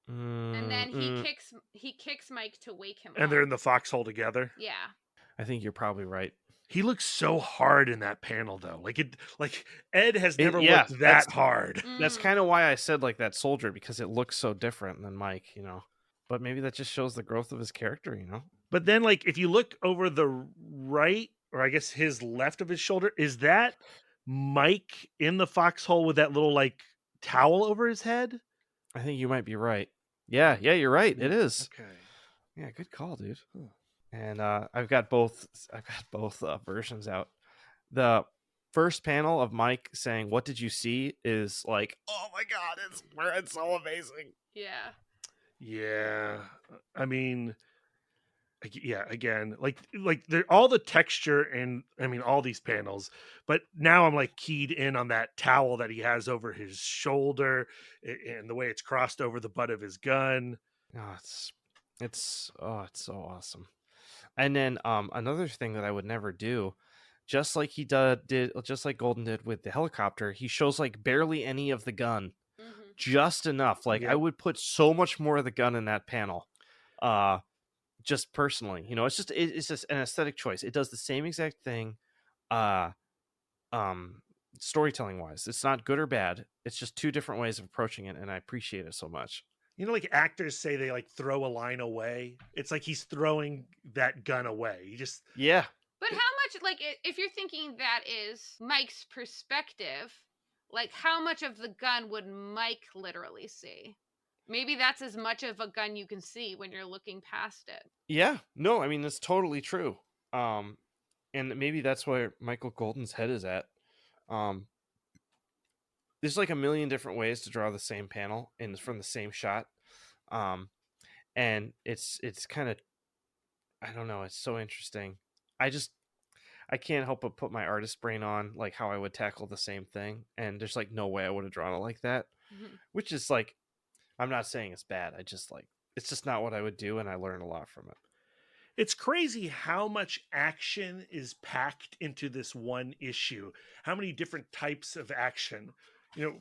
And then he kicks Mike to wake him up. And they're in the foxhole together. Yeah. I think you're probably right. He looks so hard in that panel, though. Like Ed has never looked that hard. That's kind of why I said like that soldier, because it looks so different than Mike, But maybe that just shows the growth of his character, But then, like, if you look over the right, or I guess his left of his shoulder, is that Mike in the foxhole with that little like towel over his head? I think you might be right. Yeah, you're right. It is. Okay. Yeah, good call, dude. And I've got both versions out. The first panel of Mike saying, "What did you see?" is like, oh my god, it's so amazing. Yeah. Yeah. I mean, yeah, again, like all the texture and I mean all these panels, but now I'm like keyed in on that towel that he has over his shoulder and the way it's crossed over the butt of his gun. Oh, it's so awesome. And then another thing that I would never do, just like he did just like Golden did with the helicopter, he shows like barely any of the gun. Mm-hmm. Just enough. Like I Yep. would put so much more of the gun in that panel. Just personally, it's just an aesthetic choice. It does the same exact thing uh storytelling wise. It's not good or bad. It's just two different ways of approaching it, and I appreciate it so much. You know, like actors say they like throw a line away. It's like he's throwing that gun away. He just Yeah. But how much, like, if you're thinking that is Mike's perspective, like, how much of the gun would Mike literally see? Maybe that's as much of a gun you can see when you're looking past it. Yeah. No, I mean that's totally true. And maybe that's where Michael Golden's head is at. There's like a million different ways to draw the same panel from the same shot. And it's kind of, I don't know, it's so interesting. I can't help but put my artist brain on like how I would tackle the same thing, and there's like no way I would have drawn it like that. Mm-hmm. Which is like, I'm not saying it's bad. I just like, it's just not what I would do, and I learn a lot from it. it's crazy how much action is packed into this one issue. How many different types of action,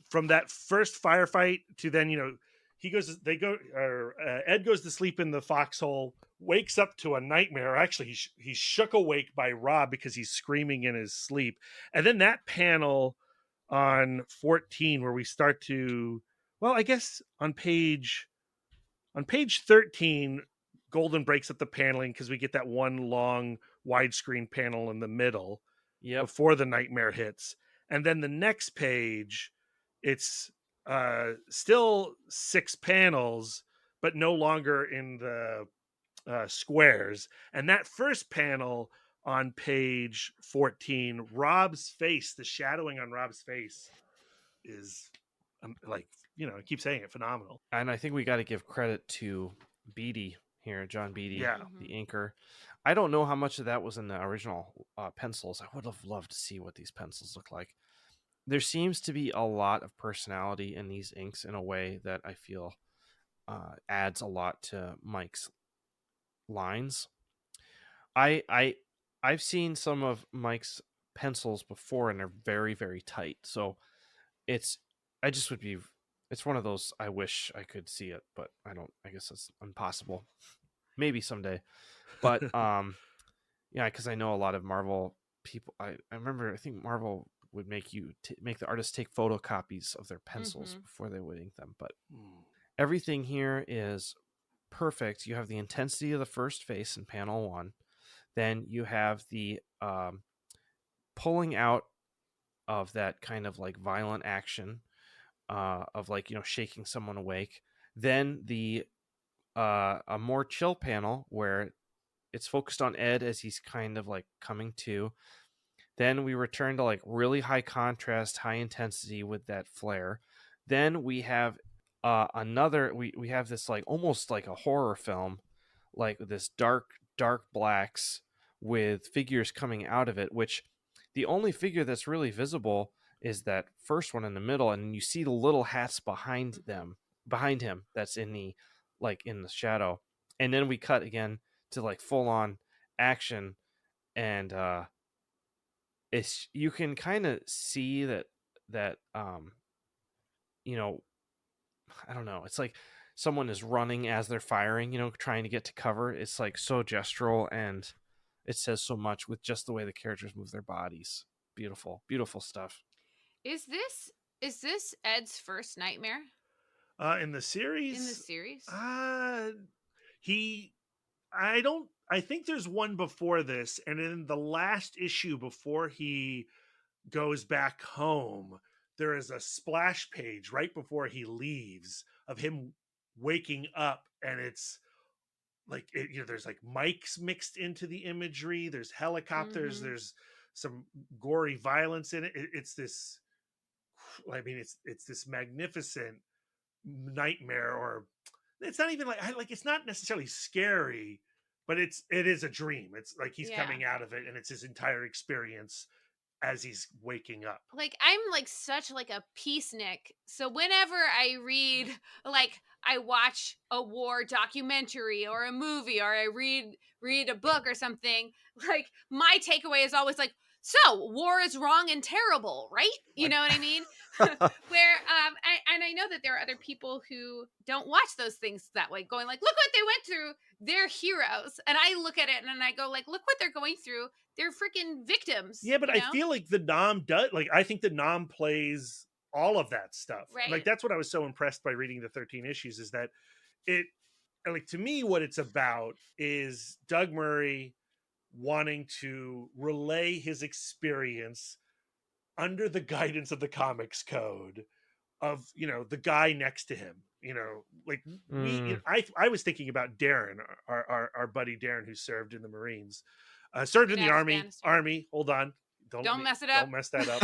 from that first firefight to then, Ed goes to sleep in the foxhole, wakes up to a nightmare. Actually, he's shook awake by Rob because he's screaming in his sleep. And then that panel on 14 where we start to, well, I guess on page 13, Golden breaks up the paneling because we get that one long widescreen panel in the middle before the nightmare hits. And then the next page, it's still 6 panels, but no longer in the squares. And that first panel on page 14, Rob's face, the shadowing on Rob's face is like, I keep saying it, phenomenal. And I think we got to give credit to Beatty here, John Beatty, Yeah. the inker. I don't know how much of that was in the original pencils. I would have loved to see what these pencils look like. There seems to be a lot of personality in these inks in a way that I feel adds a lot to Mike's lines. I've seen some of Mike's pencils before, and they're very, very tight. So it's one of those, I wish I could see it, but I don't. I guess it's impossible. Maybe someday. But yeah, because I know a lot of Marvel people. I remember, I think Marvel would make make the artists take photocopies of their pencils before they would ink them. But everything here is perfect. You have the intensity of the first face in panel 1. Then you have the pulling out of that kind of like violent action of like, shaking someone awake. Then the a more chill panel where it's focused on Ed as he's kind of like coming to. Then we return to like really high contrast, high intensity with that flare. Then we have we have this like almost like a horror film, like this dark blacks with figures coming out of it, which the only figure that's really visible is that first one in the middle, and you see the little hats behind him that's in the shadow. And then we cut again to like full on action, and you can kind of see that I don't know, it's like someone is running as they're firing, trying to get to cover. It's like so gestural, and it says so much with just the way the characters move their bodies. Beautiful stuff. Is this Ed's first nightmare? In the series? In the series? I think there's one before this, and in the last issue before he goes back home, there is a splash page right before he leaves of him waking up, and it's like there's like mics mixed into the imagery, there's helicopters, there's some gory violence in it. It's this, I mean, it's this magnificent nightmare, or it's not even like it's not necessarily scary, but it is a dream. It's like he's Yeah. coming out of it, and it's his entire experience as he's waking up. Like, I'm like such like a peacenik. So whenever I read, like, I watch a war documentary or a movie, or I read a book or something, like, my takeaway is always like, so war is wrong and terrible, right? You know what I mean? Where and I know that there are other people who don't watch those things that way, going like, look what they went through. They're heroes. And I look at it and I go like, look what they're going through. They're freaking victims. Yeah, but you I know? feel like the Nom does, like, I think the Nom plays all of that stuff. Right. Like, that's what I was so impressed by reading the 13 issues, is that it, like, to me, what it's about is Doug Murray wanting to relay his experience under the guidance of the comics code of, you know, the guy next to him. You know, like, we, you know, I was thinking about Darren, our buddy Darren, who served in the Marines, served in the army. Hold on. Don't mess it up. Don't mess that up.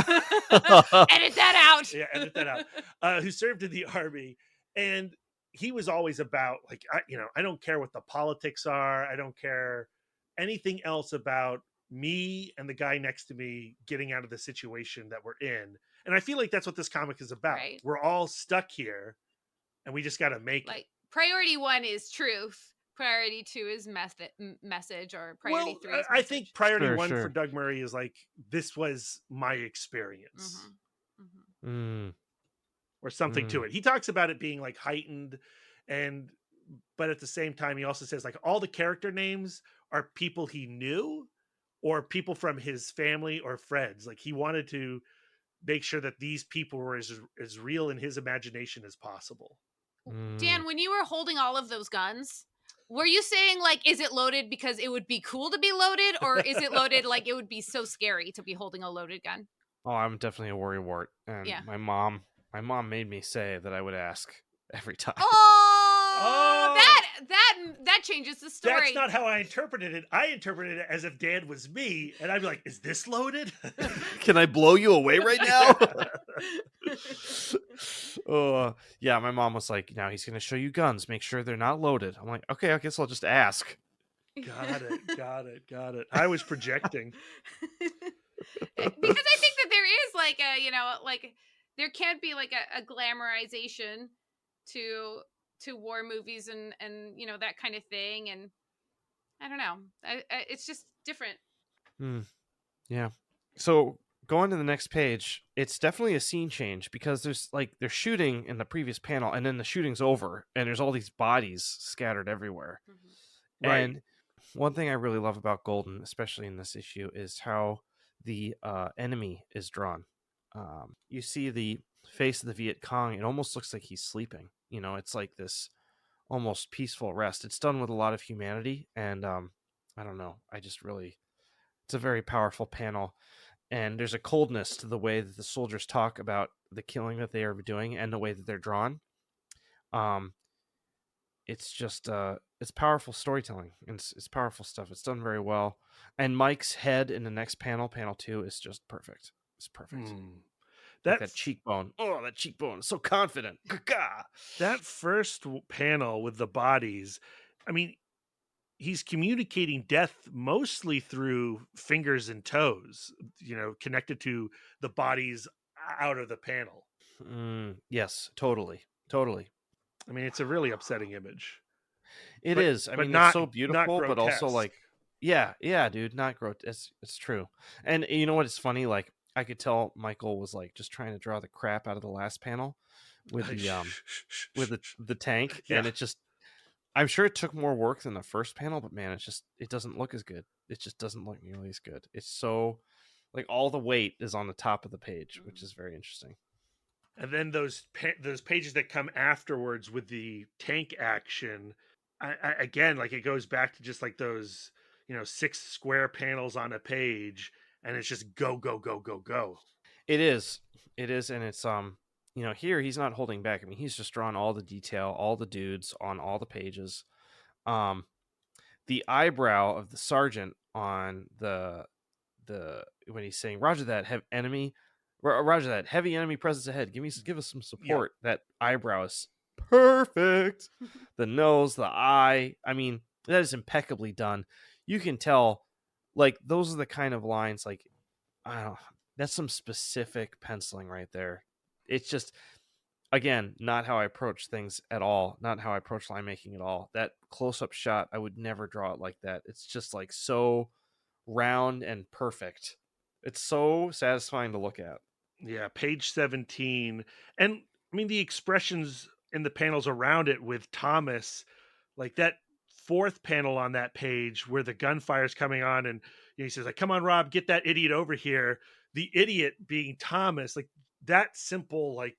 Edit that out. Yeah, edit that out. Who served in the army, and he was always about, like, I don't care what the politics are. I don't care anything else about me and the guy next to me getting out of the situation that we're in. And I feel like that's what this comic is about. Right. We're all stuck here, and we just got to make Like, it. priority 1 is truth. Priority 2 is message, or priority 3 is I message. think priority Sure, 1 sure. for Doug Murray is like, this was my experience. Or something to it. He talks about it being like heightened, but at the same time, he also says, like, all the character names are people he knew or people from his family or friends. Like, he wanted to make sure that these people were as real in his imagination as possible. Dan, when you were holding all of those guns, were you saying, like, is it loaded because it would be cool to be loaded, or is it loaded like it would be so scary to be holding a loaded gun? Oh, I'm definitely a worrywart, and Yeah. my mom made me say that I would ask every time. Oh, that changes the story. That's not how I interpreted it. I interpreted it as if Dan was me, and I'd be like, is this loaded? Can I blow you away right now? Yeah, my mom was like, now he's going to show you guns. Make sure they're not loaded. I'm like, okay, I guess I'll just ask. Got it. I was projecting. Because I think that there is like a, you know, like there can be like a glamorization to war movies and you know, that kind of thing, and I don't know, it's just different. Yeah. So going to the next page, it's definitely a scene change, because they're shooting in the previous panel, and then the shooting's over, and there's all these bodies scattered everywhere. Right. And one thing I really love about Golden, especially in this issue, is how the enemy is drawn. You see the face of the Viet Cong. It almost looks like he's sleeping. You know, it's like this almost peaceful rest. It's done with a lot of humanity, and I don't know. It's a very powerful panel, and there's a coldness to the way that the soldiers talk about the killing that they are doing and the way that they're drawn. It's just it's powerful storytelling. It's powerful stuff. It's done very well. And Mike's head in the next panel 2, is just perfect. It's perfect. Like that cheekbone. Oh, that cheekbone is so confident. That first panel with the bodies, I mean, he's communicating death mostly through fingers and toes, you know, connected to the bodies out of the panel. Yes, totally. I mean, it's a really upsetting image. It is. I mean, not, it's so beautiful, but also like, yeah, dude, not grotesque. It's true. And you know what? It's funny. Like, I could tell Michael was like just trying to draw the crap out of the last panel with the tank, and it just, I'm sure it took more work than the first panel, but man, it doesn't look as good. It just doesn't look nearly as good. It's so, like, all the weight is on the top of the page, which is very interesting. And then those pages that come afterwards with the tank action, I again, like, it goes back to just like those, you know, 6 square panels on a page, and it's just go. It is, and it's you know, here he's not holding back. I mean, he's just drawn all the detail, all the dudes on all the pages. The eyebrow of the sergeant on the when he's saying Roger that, Roger that, heavy enemy presence ahead, give us some support. That eyebrow is perfect. The nose, the eye, I mean, that is impeccably done. You can tell, like, those are the kind of lines, like, I don't know, that's some specific penciling right there. It's just, again, not how I approach things at all. Not how I approach line making at all. That close-up shot, I would never draw it like that. It's just like so round and perfect. It's so satisfying to look at. Yeah, page 17. And I mean, the expressions in the panels around it with Thomas, like that fourth panel on that page where the gunfire's coming on, and he says, like, come on, Rob, get that idiot over here. The idiot being Thomas, like that simple, like,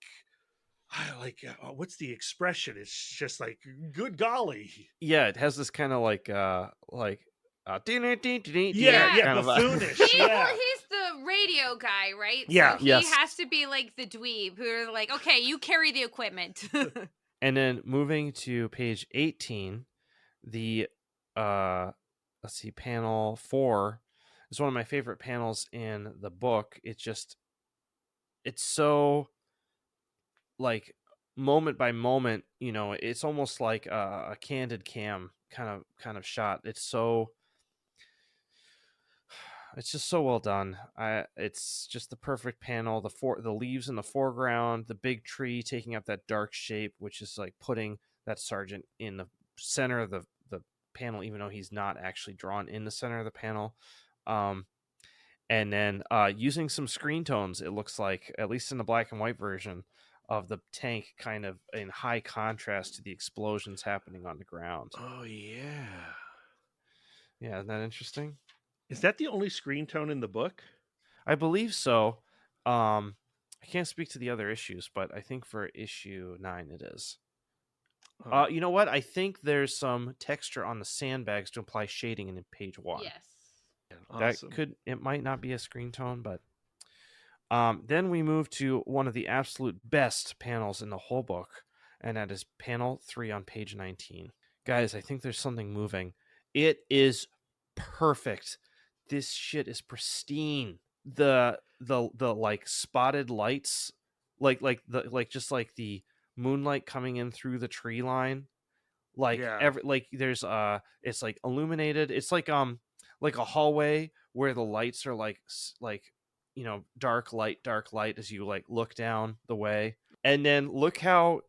what's the expression? It's just like, good golly. Yeah, it has this kind of like Yeah, kind of buffoonish. Well, he's the radio guy, right? Yeah. So he Yes. has to be like the dweeb who are like, okay, you carry the equipment. And then moving to page 18, the panel 4 is one of my favorite panels in the book. It's so, like, moment by moment, it's almost like a candid cam kind of shot. It's just so well done. It's just the perfect panel. The leaves in the foreground, the big tree taking up that dark shape, which is like putting that sergeant in the center of the panel, even though he's not actually drawn in the center of the panel. And then using some screen tones, it looks like, at least in the black and white version of the tank, kind of in high contrast to the explosions happening on the ground. Oh, yeah. Yeah, isn't that interesting? Is that the only screen tone in the book? I believe so. I can't speak to the other issues, but I think for issue 9 it is. Oh. You know what? I think there's some texture on the sandbags to apply shading in page 1. Yes. Awesome. It might not be a screen tone, but then we move to one of the absolute best panels in the whole book, and that is panel 3 on page 19. Guys, I think there's something moving. It is perfect. This shit is pristine. The like spotted lights, like just like the moonlight coming in through the tree line, like there's it's like illuminated. It's like a hallway where the lights are like dark light as you like look down the way. And then look how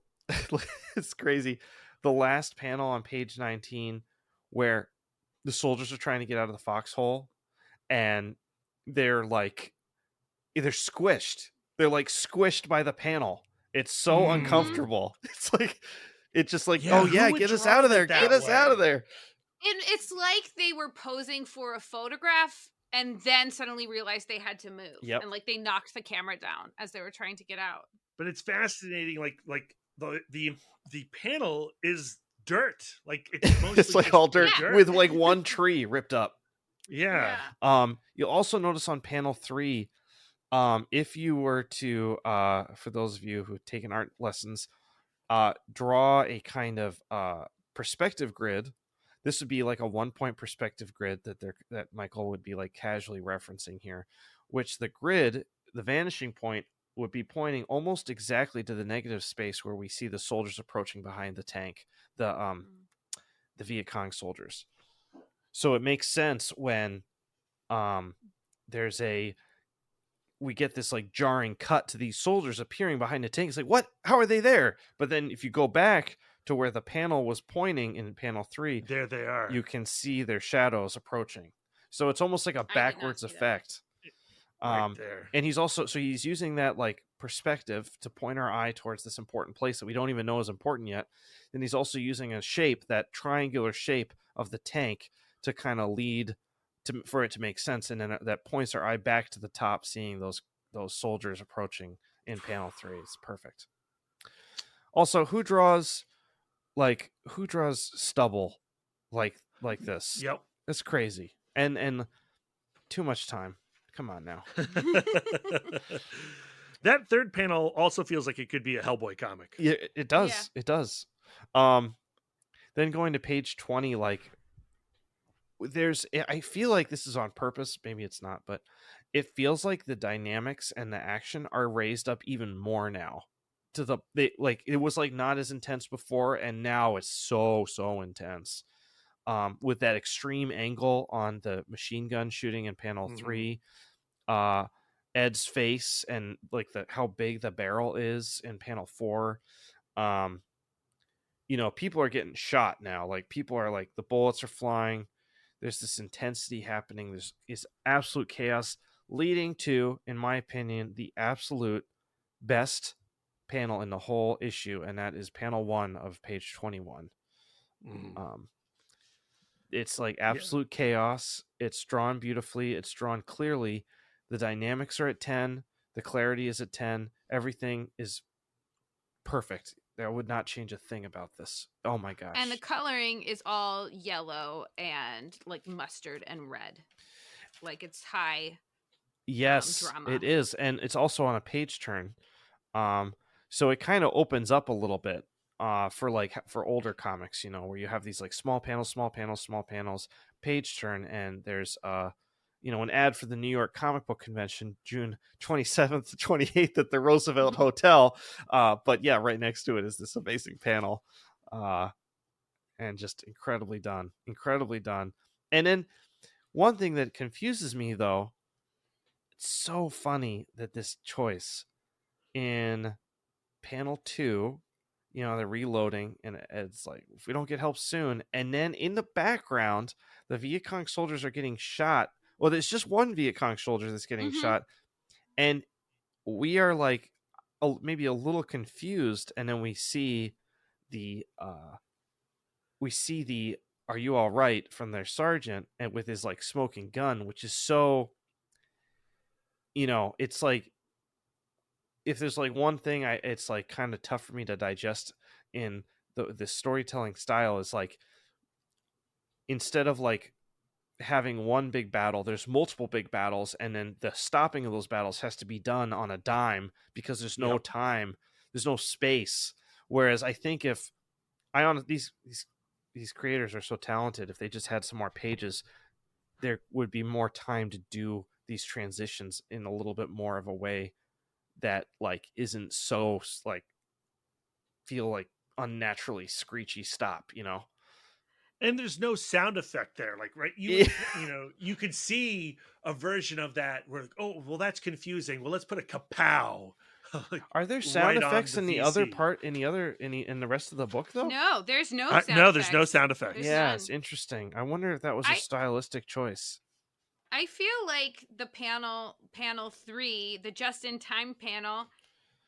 it's crazy, the last panel on page 19 where the soldiers are trying to get out of the foxhole, and they're squished. They're like squished by the panel. It's so uncomfortable. It's just like, Yeah, oh yeah, who get would us out of draw there. it that Get us out of way? there. And it's like they were posing for a photograph and then suddenly realized they had to move. Yep. And like they knocked the camera down as they were trying to get out. But it's fascinating. Like the panel is dirt. Like it's mostly It's like just all dirt Yeah. with like one tree ripped up. Yeah. You'll also notice on panel 3, if you were to, for those of you who've taken art lessons, draw a kind of perspective grid. This would be like a 1-point perspective grid that Michael would be like casually referencing here, which the grid, the vanishing point, would be pointing almost exactly to the negative space where we see the soldiers approaching behind the tank, the Viet Cong soldiers. So it makes sense when we get this like jarring cut to these soldiers appearing behind the tank. It's like, what? How are they there? But then if you go back to where the panel was pointing in panel 3, There they are. you can see their shadows approaching. So it's almost like a backwards see that. effect. Right there. And he's using that like perspective to point our eye towards this important place that we don't even know is important yet. Then he's also using a shape, that triangular shape of the tank, to kind of lead for it to make sense, and then that points our eye back to the top, seeing those soldiers approaching in panel 3. It's perfect. Also, who draws stubble like this? Yep. That's crazy. And too much time. Come on now. That third panel also feels like it could be a Hellboy comic. Yeah, it does. Yeah. It does. Then going to page 20, like, I feel like this is on purpose, maybe it's not, but it feels like the dynamics and the action are raised up even more now to like it was like not as intense before, and now it's so intense. With that extreme angle on the machine gun shooting in panel 3, Ed's face and like how big the barrel is in panel 4. People are getting shot now. Like people are like the bullets are flying. There's this intensity happening. There's absolute chaos leading to, in my opinion, the absolute best panel in the whole issue, and that is panel 1 of page 21. It's like absolute chaos. It's drawn beautifully. It's drawn clearly. The dynamics are at 10. The clarity is at 10. Everything is perfect. I would not change a thing about this. Oh my gosh. And the coloring is all yellow and like mustard and red. Like it's high. Yes, drama. it is. And it's also on a page turn. So it kind of opens up a little bit for older comics, where you have these like small panels, page turn, and there's an ad for the New York Comic Book Convention, June 27th to 28th at the Roosevelt Hotel. But yeah, right next to it is this amazing panel. And just incredibly done. And then one thing that confuses me, though, it's so funny that this choice in panel 2, they're reloading, and it's like, if we don't get help soon. And then in the background, the Viet Cong soldiers are getting shot. Well, there's just one Viet Cong soldier that's getting shot. And we are like maybe a little confused. And then we see the "Are you all right?" from their sergeant, and with his like smoking gun, which is so, it's like, if there's like one thing it's like kind of tough for me to digest in the storytelling style, is like, instead of like having one big battle, there's multiple big battles, and then the stopping of those battles has to be done on a dime because there's no time, there's no space. Whereas I think if these creators are so talented, if they just had some more pages, there would be more time to do these transitions in a little bit more of a way that like isn't so like feel like unnaturally screechy stop. And there's no sound effect there, like, right? You could see a version of that where, oh, well, that's confusing. Well, let's put a kapow. Like, are there sound right on effects the in the VC. other part, in the rest of the book, though? No, there's no sound No, there's no effects. sound effects. There's Yeah, none. it's interesting. I wonder if that was a stylistic choice. I feel like the panel 3, the just in time panel,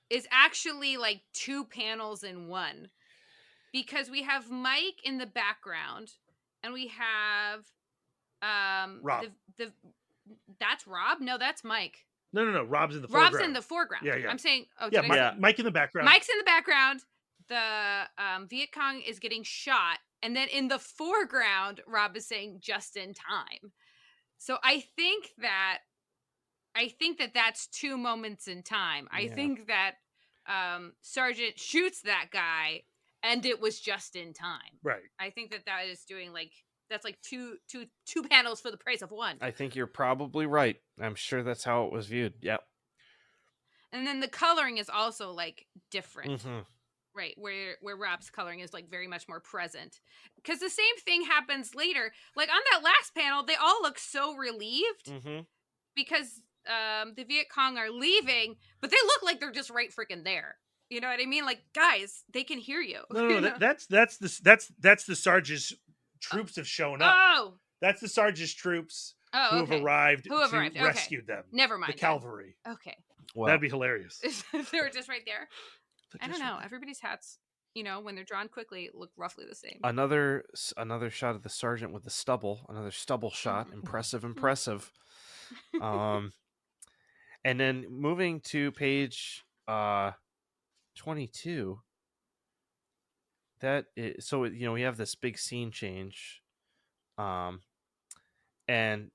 is actually like 2 panels in one, because we have Mike in the background and we have Rob. That's Rob? No, that's Mike. No. Rob's in the foreground. Rob's in the foreground. Yeah. I'm saying, Mike in the background. Mike's in the background. The Viet Cong is getting shot, and then in the foreground, Rob is saying just in time. So I think that that's 2 moments in time. I think that Sergeant shoots that guy, and it was just in time. Right. I think that is doing like, that's like two panels for the price of one. I think you're probably right. I'm sure that's how it was viewed. Yep. And then the coloring is also like different. Mm-hmm. Right, where Rob's coloring is like very much more present. Because the same thing happens later. Like on that last panel, they all look so relieved because the Viet Cong are leaving, but they look like they're just right freaking there. You know what I mean? Like, guys, they can hear you. No, that's the Sarge's troops have shown up. Oh, that's the Sarge's troops who have arrived to rescue them. Never mind. The cavalry. Okay. Well, that'd be hilarious. They were just right there. I don't know. Everybody's hats, when they're drawn quickly, look roughly the same. Another shot of the sergeant with the stubble. Another stubble shot. Impressive. And then moving to page 22. We have this big scene change, and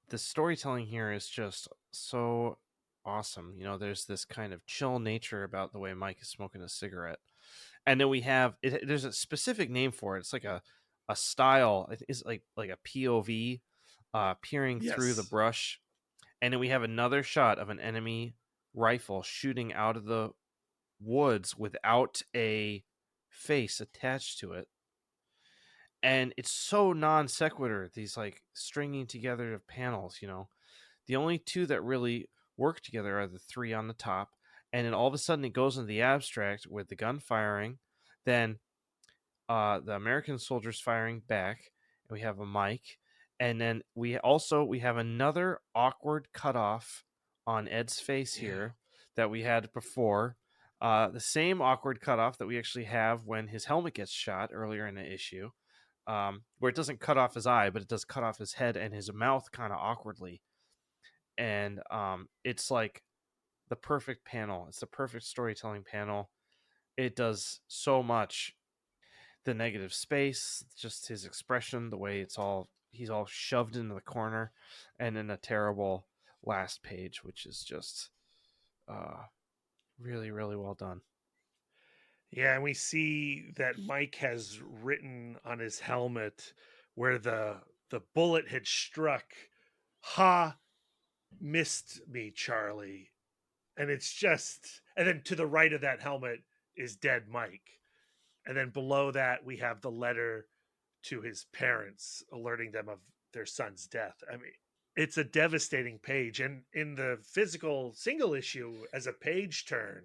the storytelling here is just so awesome. There's this kind of chill nature about the way Mike is smoking a cigarette, and then we have there's a specific name for it. It's like a style. It's like a POV, peering through the Yes. brush. And then we have another shot of an enemy rifle shooting out of the woods without a face attached to it. And it's so non sequitur, these like stringing together of panels, you know. The only two that really work together are the three on the top. And then all of a sudden it goes into the abstract with the gun firing, then the American soldiers firing back, and we have a mic. And then we have another awkward cutoff on Ed's face here that we had before. The same awkward cutoff that we actually have when his helmet gets shot earlier in the issue, where it doesn't cut off his eye, but it does cut off his head and his mouth kind of awkwardly. And it's like the perfect panel. It's the perfect storytelling panel. It does so much. The negative space, just his expression, the way he's all shoved into the corner, and then a terrible last page, which is just really, really well done. Yeah, and we see that Mike has written on his helmet where the bullet had struck. Ha, missed me, Charlie. And it's just, and then to the right of that helmet is dead Mike. And then below that, we have the letter to his parents alerting them of their son's death. I mean, it's a devastating page. And in the physical single issue, as a page turn,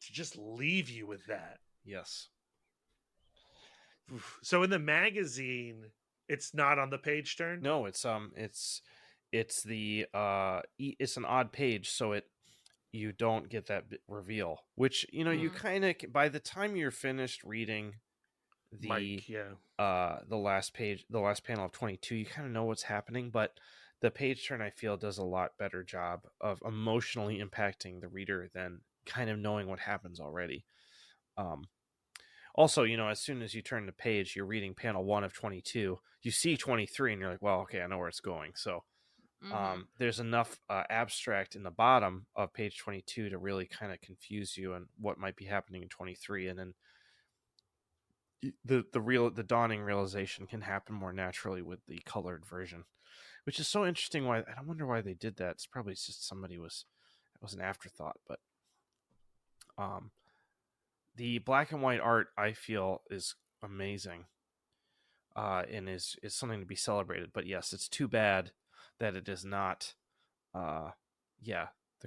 to just leave you with that. Yes. So in the magazine, it's not on the page turn? No, it's an odd page, so you don't get that reveal, which, you know, you kind of, by the time you're finished reading the Mike, yeah. The last panel of 22, you kind of know what's happening, but the page turn, I feel, does a lot better job of emotionally impacting the reader than kind of knowing what happens already. Also, you know, as soon as you turn the page, you're reading panel 1 of 22, you see 23 and you're like, well, okay, I know where it's going. So there's enough abstract in the bottom of page 22 to really kind of confuse you on what might be happening in 23, and then the dawning realization can happen more naturally with the colored version, which is so interesting. Why, I wonder why they did that. It's probably just it was an afterthought, but the black and white art, I feel, is amazing, and is something to be celebrated. But yes, it's too bad that it is not the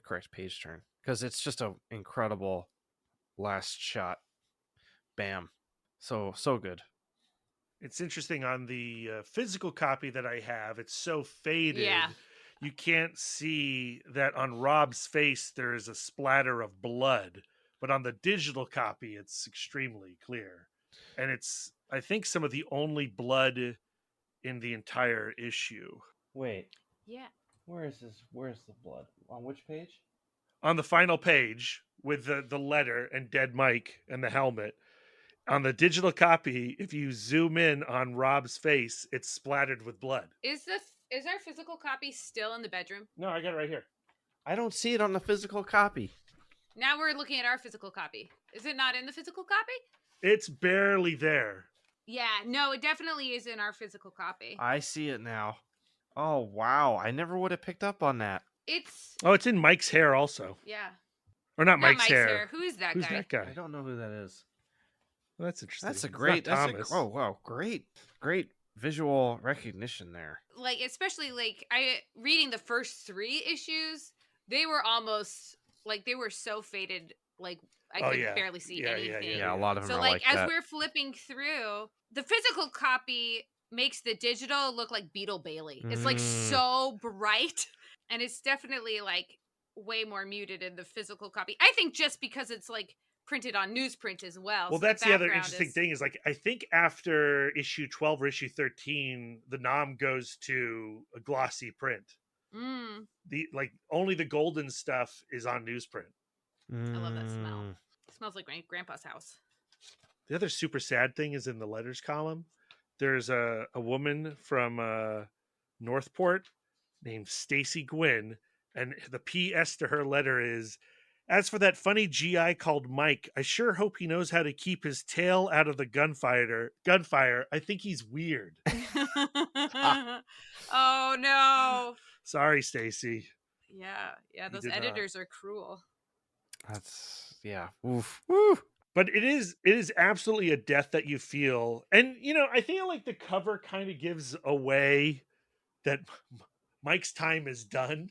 correct page turn, because it's just an incredible last shot. Bam. So good. It's interesting, on the physical copy that I have, it's so faded. Yeah. You can't see that on Rob's face there is a splatter of blood, but on the digital copy it's extremely clear. And it's, I think, some of the only blood in the entire issue. Wait, Yeah. where's the blood? On which page? On the final page with the letter and dead Mike and the helmet. On the digital copy, if you zoom in on Rob's face, it's splattered with blood. Is our physical copy still in the bedroom? No, I got it right here. I don't see it on the physical copy. Now we're looking at our physical copy. Is it not in the physical copy? It's barely there. Yeah, no, it definitely is in our physical copy. I see it now. Oh, wow. I never would have picked up on that. It's in Mike's hair also. yeah. Or not Not Mike's hair. Who is that Who's guy? that guy? I don't know who that is. Well, that's interesting. That's a It's great. not Thomas. Oh wow, great visual recognition there. Like, especially like reading the first 3 issues, they were almost like they were so faded, like I could barely see anything. Yeah, a lot of them So are like as that. we're flipping through, the physical copy makes the digital look like Beetle Bailey. It's like so bright, and it's definitely like way more muted in the physical copy. I think just because it's like printed on newsprint as well. Well, so that's the other interesting thing is, like, I think after issue 12 or issue 13, the Nom goes to a glossy print. The only the golden stuff is on newsprint. I love that smell. It smells like Grandpa's house. The other super sad thing is in the letters column, there's a woman from Northport named Stacy Gwynn, and the PS to her letter is, As for that funny GI called Mike, I sure hope he knows how to keep his tail out of the gunfire. I think he's weird. Oh no. Sorry, Stacy. Yeah, You those did not. editors are cruel. That's yeah. Oof. Woo. But it is absolutely a death that you feel. And I feel like the cover kind of gives away that Mike's time is done.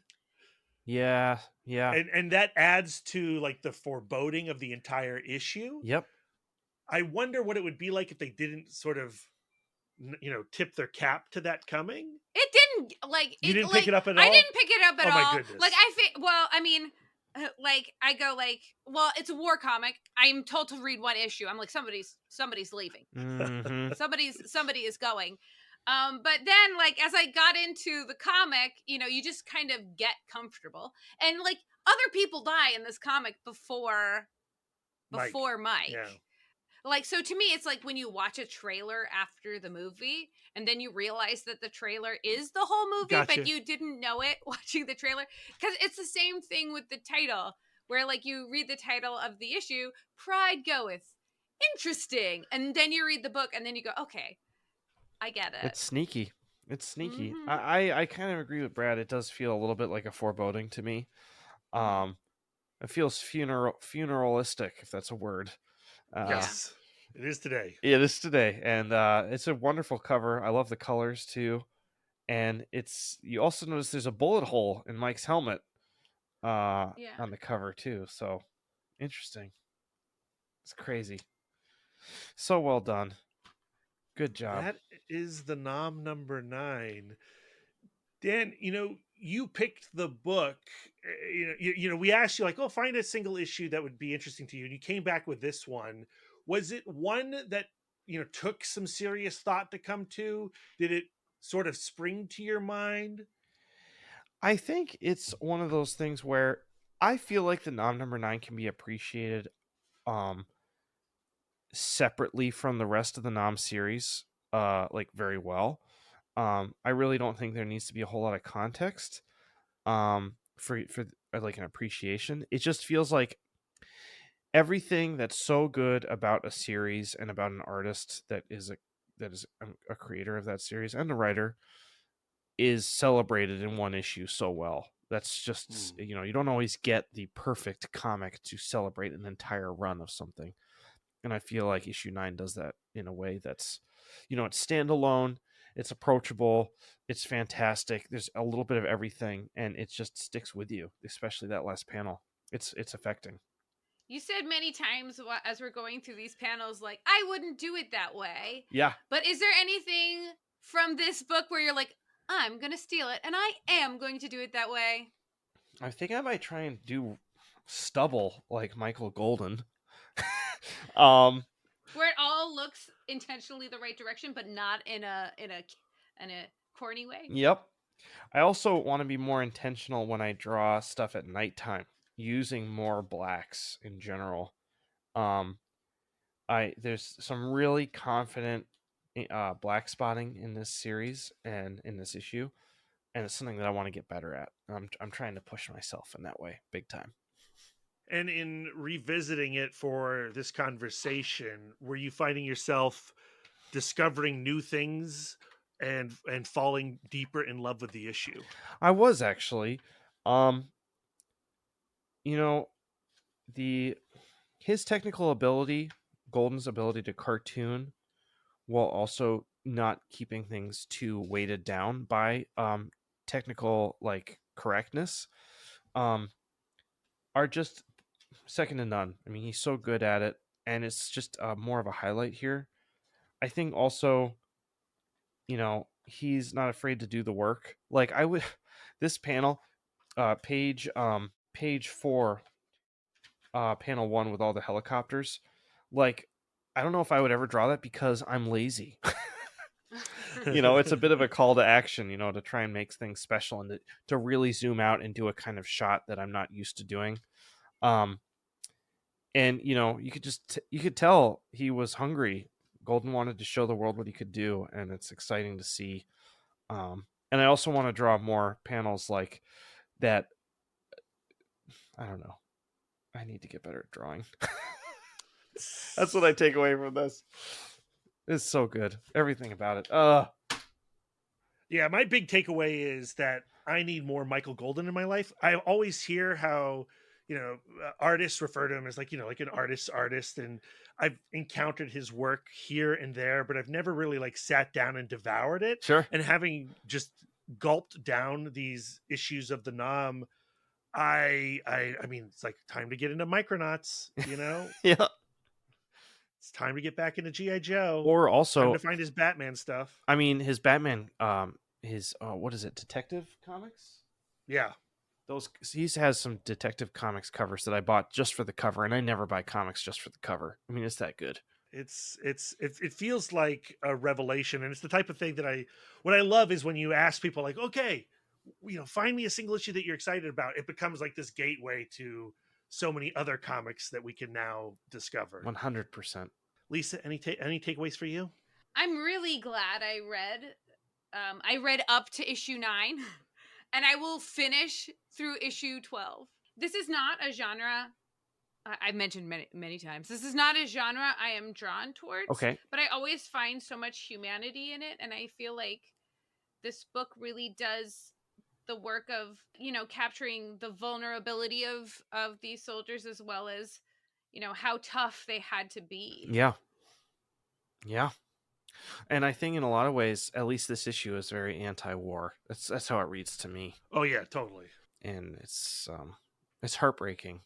Yeah. And that adds to like the foreboding of the entire issue. Yep. I wonder what it would be like if they didn't sort of tip their cap to that coming. It didn't like You it, didn't like, pick it up at all? I didn't pick it up at Oh my all. goodness. Like I feel well, I mean, like I go like, well, it's a war comic. I'm told to read one issue. I'm like, somebody's leaving. Mhm. Somebody is going. But then like as I got into the comic, you just kind of get comfortable. And like other people die in this comic before Mike. Yeah. Like, so to me, it's like when you watch a trailer after the movie and then you realize that the trailer is the whole movie, Gotcha. but you didn't know it watching the trailer. Because it's the same thing with the title, where like you read the title of the issue, Pride Goeth, interesting. And then you read the book and then you go, okay, I get it. It's sneaky. Mhm. I kind of agree with Brad. It does feel a little bit like a foreboding to me. It feels funeralistic, if that's a word. Yes, it is today. It is today, and it's a wonderful cover. I love the colors too, and you also notice there's a bullet hole in Mike's helmet on the cover too. So interesting. It's crazy. So well done. Good job. That is the nom number 9. Dan, you picked the book. We asked you like, find a single issue that would be interesting to you, and you came back with this one. Was it one that took some serious thought to come to? Did it sort of spring to your mind? I think it's one of those things where I feel like the nom number 9 can be appreciated separately from the rest of the nom series like very well. I really don't think there needs to be a whole lot of context for like an appreciation. It just feels like everything that's so good about a series and about an artist that is a creator of that series and a writer is celebrated in one issue so well. That's just you don't always get the perfect comic to celebrate an entire run of something. And I feel like issue 9 does that in a way that's, it's standalone, it's approachable, it's fantastic. There's a little bit of everything, and it just sticks with you, especially that last panel. It's affecting. You said many times as we're going through these panels, like, I wouldn't do it that way. Yeah. But is there anything from this book where you're like, I'm going to steal it, and I am going to do it that way? I think I might try and do stubble like Michael Golden. Where it all looks intentionally the right direction, but not in a corny way. Yep. I also want to be more intentional when I draw stuff at nighttime, using more blacks in general. There's some really confident black spotting in this series and in this issue, and it's something that I want to get better at. I'm trying to push myself in that way, big time. And in revisiting it for this conversation, were you finding yourself discovering new things and falling deeper in love with the issue? I was actually. His technical ability, Golden's ability to cartoon, while also not keeping things too weighted down by technical like correctness, are just second to none. I mean, he's so good at it, and it's just more of a highlight here. I think also, he's not afraid to do the work. Like this panel, page 4, panel 1 with all the helicopters. Like, I don't know if I would ever draw that because I'm lazy. It's a bit of a call to action, to try and make things special and to really zoom out and do a kind of shot that I'm not used to doing. And you could tell he was hungry. Golden wanted to show the world what he could do, and it's exciting to see. And I also want to draw more panels like that. I don't know. I need to get better at drawing. That's what I take away from this. It's so good. Everything about it. Yeah, my big takeaway is that I need more Michael Golden in my life. I always hear how, artists refer to him as like an artist, and I've encountered his work here and there, but I've never really like sat down and devoured it. Sure. And having just gulped down these issues of the Nom, I mean, it's like time to get into Micronauts, Yeah. It's time to get back into G.I. Joe. Or Time also, to find his Batman stuff. I mean, his Batman, his what is it, Detective Comics? Yeah. He has some Detective Comics covers that I bought just for the cover, and I never buy comics just for the cover. I mean, it's that good. It feels like a revelation, and it's the type of thing that what I love is when you ask people like, okay, find me a single issue that you're excited about. It becomes like this gateway to so many other comics that we can now discover. 100%. Lisa, any takeaways for you? I'm really glad I read. I read up to issue 9, and I will finish through issue 12. This is not a genre I've mentioned many times. This is not a genre I am drawn towards. Okay. But I always find so much humanity in it, and I feel like this book really does the work of, capturing the vulnerability of these soldiers, as well as, how tough they had to be. Yeah. And I think in a lot of ways, at least this issue is very anti-war. That's how it reads to me. Oh yeah, totally. And it's heartbreaking,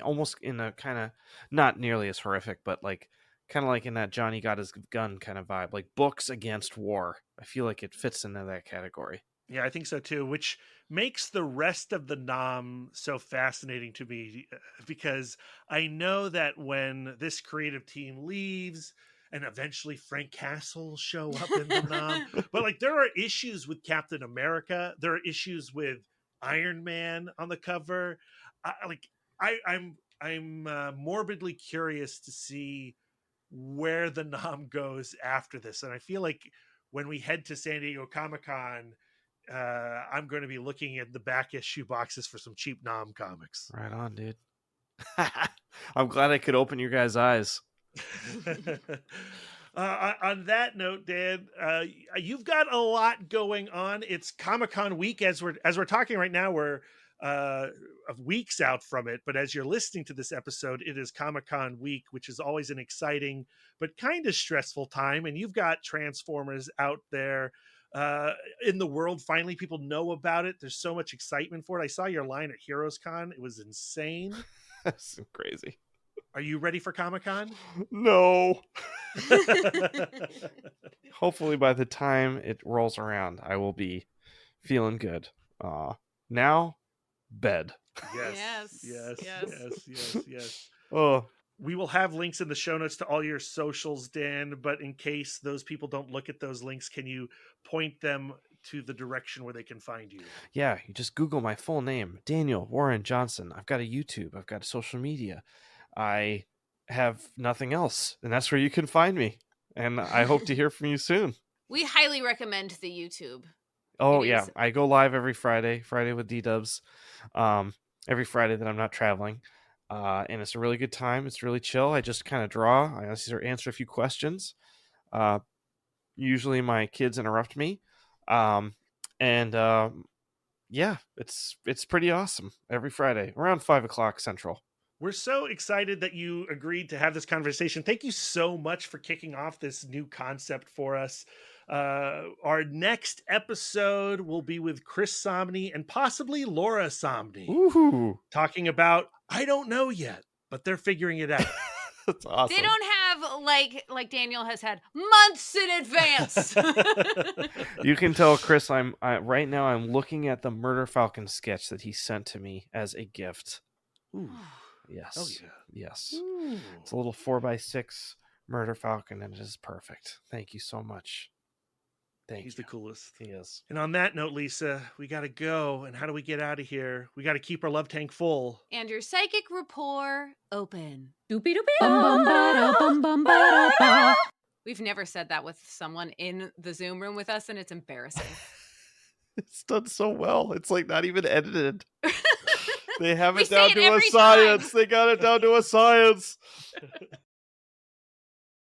almost in a kind of not nearly as horrific, but like kind of like in that Johnny got his gun kind of vibe, like books against war. I feel like it fits into that category. Yeah, I think so too, which makes the rest of the Nom so fascinating to me, because I know that when this creative team leaves and eventually Frank Castle will show up in the Nom, but like there are issues with Captain America, there are issues with Iron Man on the cover. I'm morbidly curious to see where the Nom goes after this, and I feel like when we head to San Diego Comic-Con, I'm going to be looking at the back issue boxes for some cheap Nom comics. Right on, dude. I'm glad I could open your guys' eyes. On that note, Dan, you've got a lot going on. It's Comic-Con week as we're talking right now. We're weeks out from it, but as you're listening to this episode, it is Comic-Con week, which is always an exciting but kind of stressful time. And you've got Transformers out there in the world. Finally, people know about it. There's so much excitement for it. I saw your line at Heroes Con. It was insane. That's crazy. Are you ready for Comic-Con? No. Hopefully by the time it rolls around, I will be feeling good. Now, bed. Yes. Oh, we will have links in the show notes to all your socials, Dan, but in case those people don't look at those links, can you point them to the direction where they can find you? Yeah, you just Google my full name, Daniel Warren Johnson. I've got a YouTube. I've got a social media. I have nothing else, and that's where you can find me. And I hope to hear from you soon. We highly recommend the YouTube. Oh, yeah. I go live every Friday with D-Dubs, every Friday that I'm not traveling. And it's a really good time. It's really chill. I just kind of draw. I answer a few questions. Usually my kids interrupt me. Yeah, it's pretty awesome every Friday around 5:00 Central. We're so excited that you agreed to have this conversation. Thank you so much for kicking off this new concept for us. Our next episode will be with Chris Somney and possibly Laura Somney. Ooh. Talking about, I don't know yet, but they're figuring it out. That's awesome. They don't have like Daniel has had months in advance. You can tell Chris right now I'm looking at the Murder Falcon sketch that he sent to me as a gift. Ooh. Yes. Oh yeah. Yes. Ooh. It's a little 4x6 Murder Falcon, and it is perfect. Thank you so much. He's the coolest. He is. And on that note, Lisa, we got to go. And how do we get out of here? We got to keep our love tank full. And your psychic rapport open. Doopy doopy bum bum bum ba. We've never said that with someone in the Zoom room with us, and it's embarrassing. It's done so well. It's like not even edited. They have We it say down it to a every science. time. They got it down to a science.